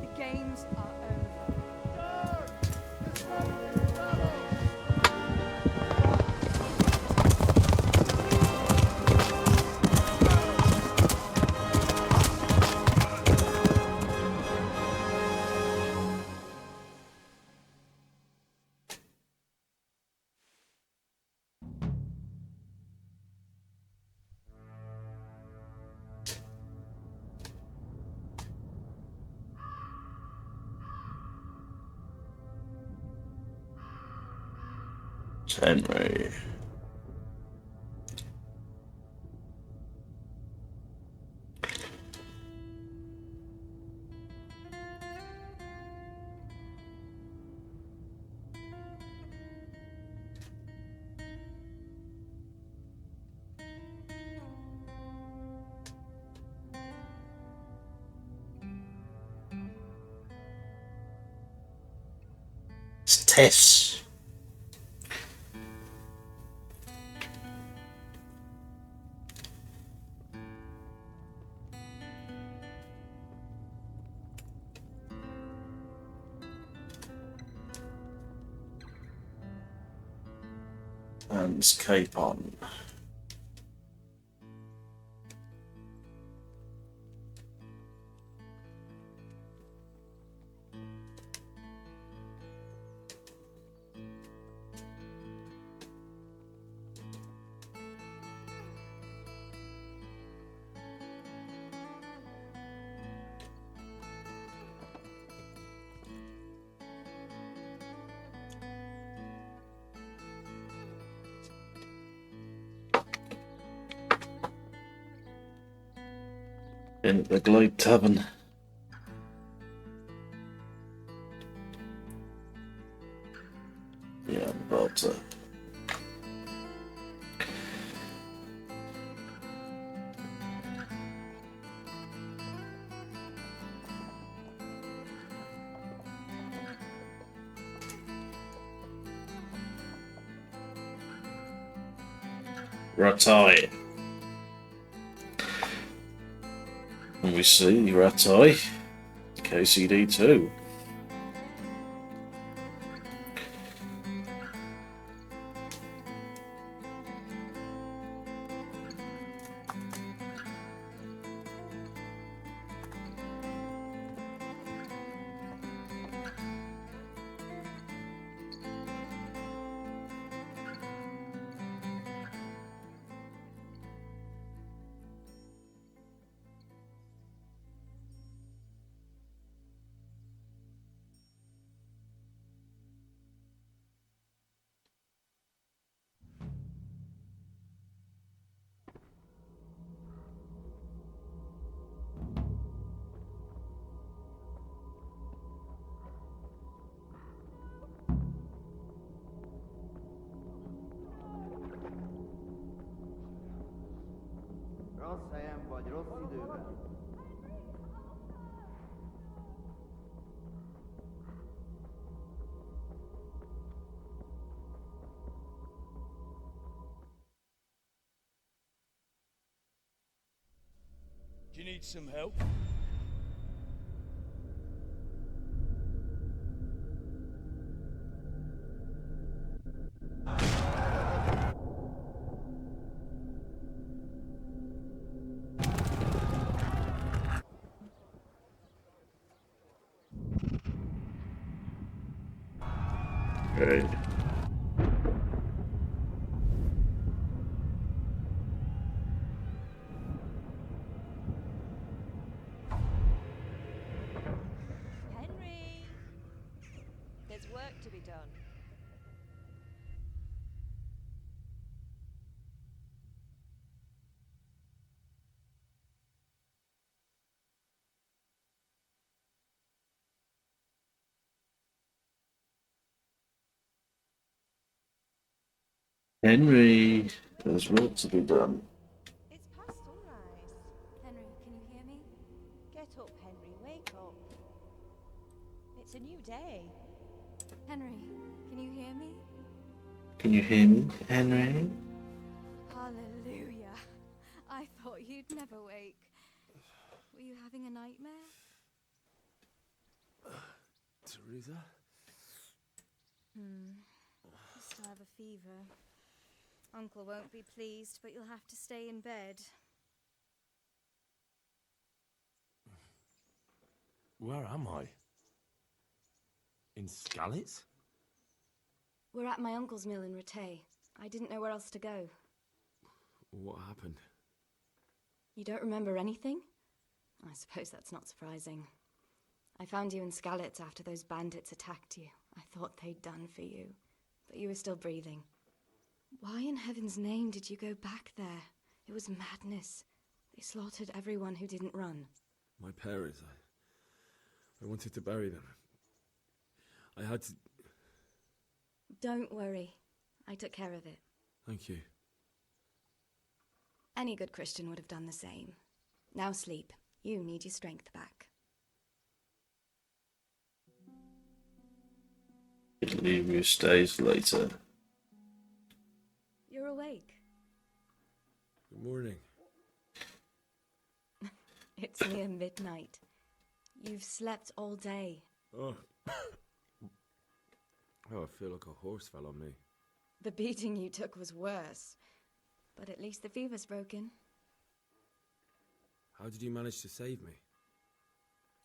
The games are over. Henry. It's Tess. And Capon. In at the Globe Tavern. Yeah, I'm about to. Ratai. And we see Ratai, KCD 2. Rossz helyen vagy, rossz időben. Do you need some help? Okay. Henry! There's work to be done. Henry, there's work to be done. It's past sunrise. Henry, can you hear me? Get up, Henry. Wake up. It's a new day. Henry, can you hear me? Can you hear me, Henry? Hallelujah. I thought you'd never wake. Were you having a nightmare? Teresa? You still have a fever. Uncle won't be pleased, but you'll have to stay in bed. Where am I? In Skalitz? We're at my uncle's mill in Rattay. I didn't know where else to go. What happened? You don't remember anything? I suppose that's not surprising. I found you in Skalitz after those bandits attacked you. I thought they'd done for you, but you were still breathing. Why in heaven's name did you go back there? It was madness. They slaughtered everyone who didn't run. My parents. I wanted to bury them. I had to... Don't worry. I took care of it. Thank you. Any good Christian would have done the same. Now sleep. You need your strength back. Delirious days later. You're awake. Good morning. It's near midnight. You've slept all day. Oh. Oh, I feel like a horse fell on me. The beating you took was worse. But at least the fever's broken. How did you manage to save me?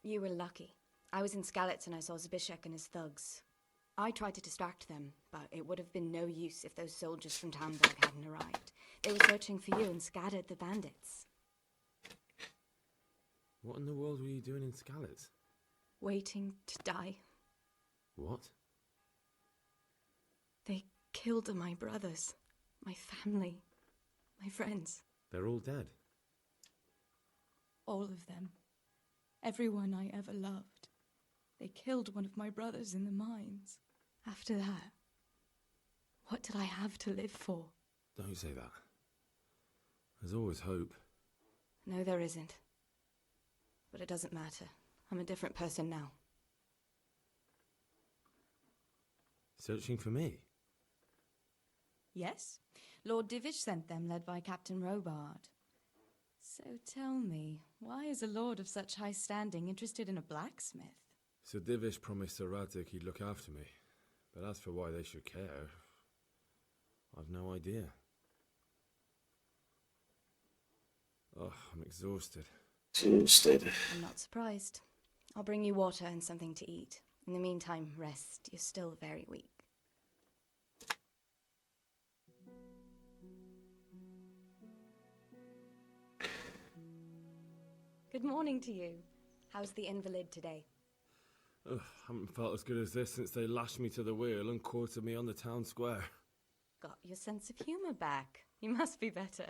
You were lucky. I was in Skalitz and I saw Zbyszek and his thugs. I tried to distract them, but it would have been no use if those soldiers from Tamburg hadn't arrived. They were searching for you and scattered the bandits. What in the world were you doing in Skalitz? Waiting to die. What? They killed my brothers, my family, my friends. They're all dead. All of them. Everyone I ever loved. They killed one of my brothers in the mines. After that, what did I have to live for? Don't say that. There's always hope. No, there isn't. But it doesn't matter. I'm a different person now. Searching for me? Yes. Lord Divish sent them, led by Captain Robard. So tell me, why is a lord of such high standing interested in a blacksmith? Sir Divish promised Sir Radzik he'd look after me. But as for why they should care, I've no idea. Oh, I'm exhausted. Exhausted. I'm not surprised. I'll bring you water and something to eat. In the meantime, rest. You're still very weak. Good morning to you. How's the invalid today? Ugh, haven't felt as good as this since they lashed me to the wheel and quartered me on the town square. Got your sense of humour back. You must be better.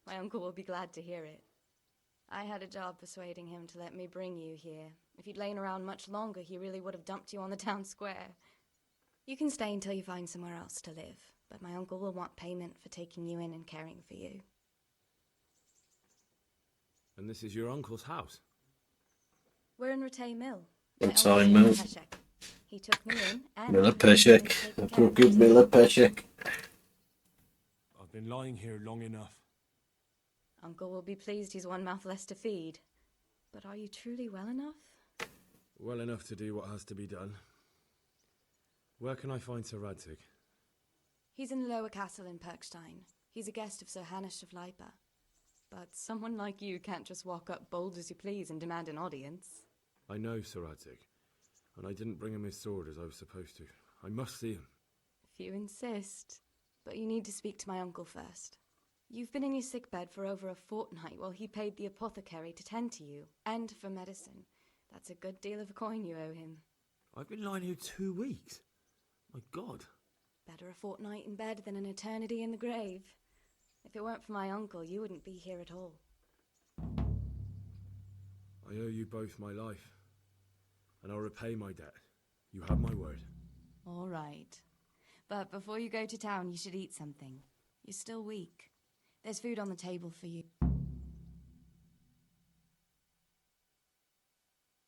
My uncle will be glad to hear it. I had a job persuading him to let me bring you here. If you'd lain around much longer, he really would have dumped you on the town square. You can stay until you find somewhere else to live, but my uncle will want payment for taking you in and caring for you. And this is your uncle's house? We're in Rattay Mill. Rattay Mill. He took me in and... Miller Peshek. A crooked Miller Peshek. I've been lying here long enough. Uncle will be pleased he's one mouth less to feed. But are you truly well enough? Well enough to do what has to be done. Where can I find Sir Radzik? He's in the lower castle in Perkstein. He's a guest of Sir Hanush of Leipa. But someone like you can't just walk up bold as you please and demand an audience. I know Sir Radzik, and I didn't bring him his sword as I was supposed to. I must see him. If you insist. But you need to speak to my uncle first. You've been in your sickbed for over a fortnight while he paid the apothecary to tend to you, and for medicine. That's a good deal of coin you owe him. I've been lying here 2 weeks. My God. Better a fortnight in bed than an eternity in the grave. If it weren't for my uncle, you wouldn't be here at all. I owe you both my life, and I'll repay my debt. You have my word. All right. But before you go to town, you should eat something. You're still weak. There's food on the table for you.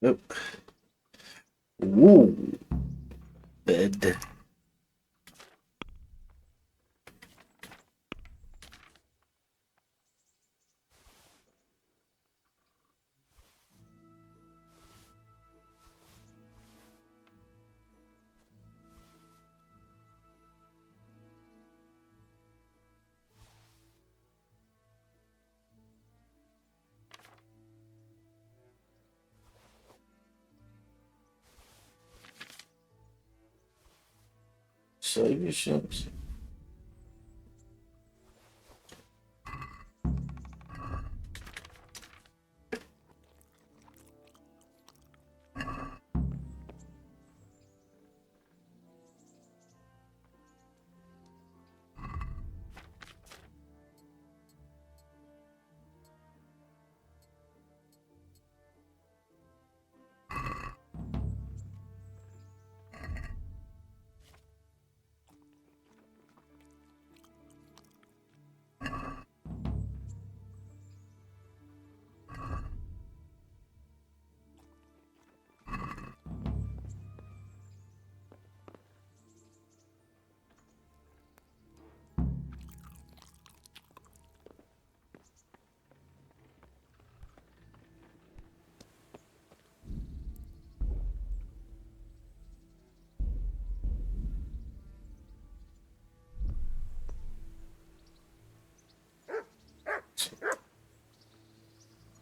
Oh. Ooh. Bed. Save yourselves.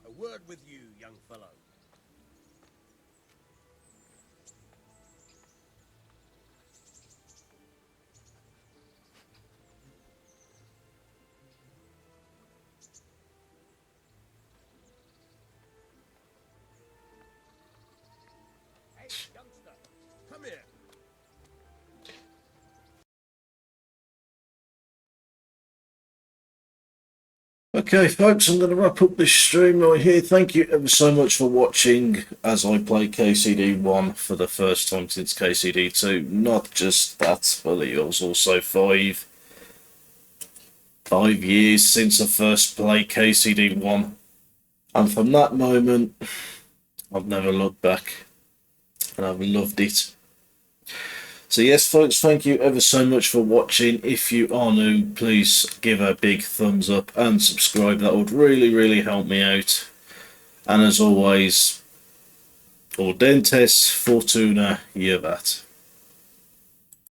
A word with you, young fellow. Hey, youngster, come here. Okay, folks, I'm going to wrap up this stream right here. Thank you ever so much for watching as I play KCD 1 for the first time since KCD 2. Not just that, but it was also 5 years since I first played KCD 1. And from that moment, I've never looked back. And I've loved it. So yes, folks, thank you ever so much for watching. If you are new, please give a big thumbs up and subscribe. That would really, really help me out. And as always, Audentes Fortuna Juvat.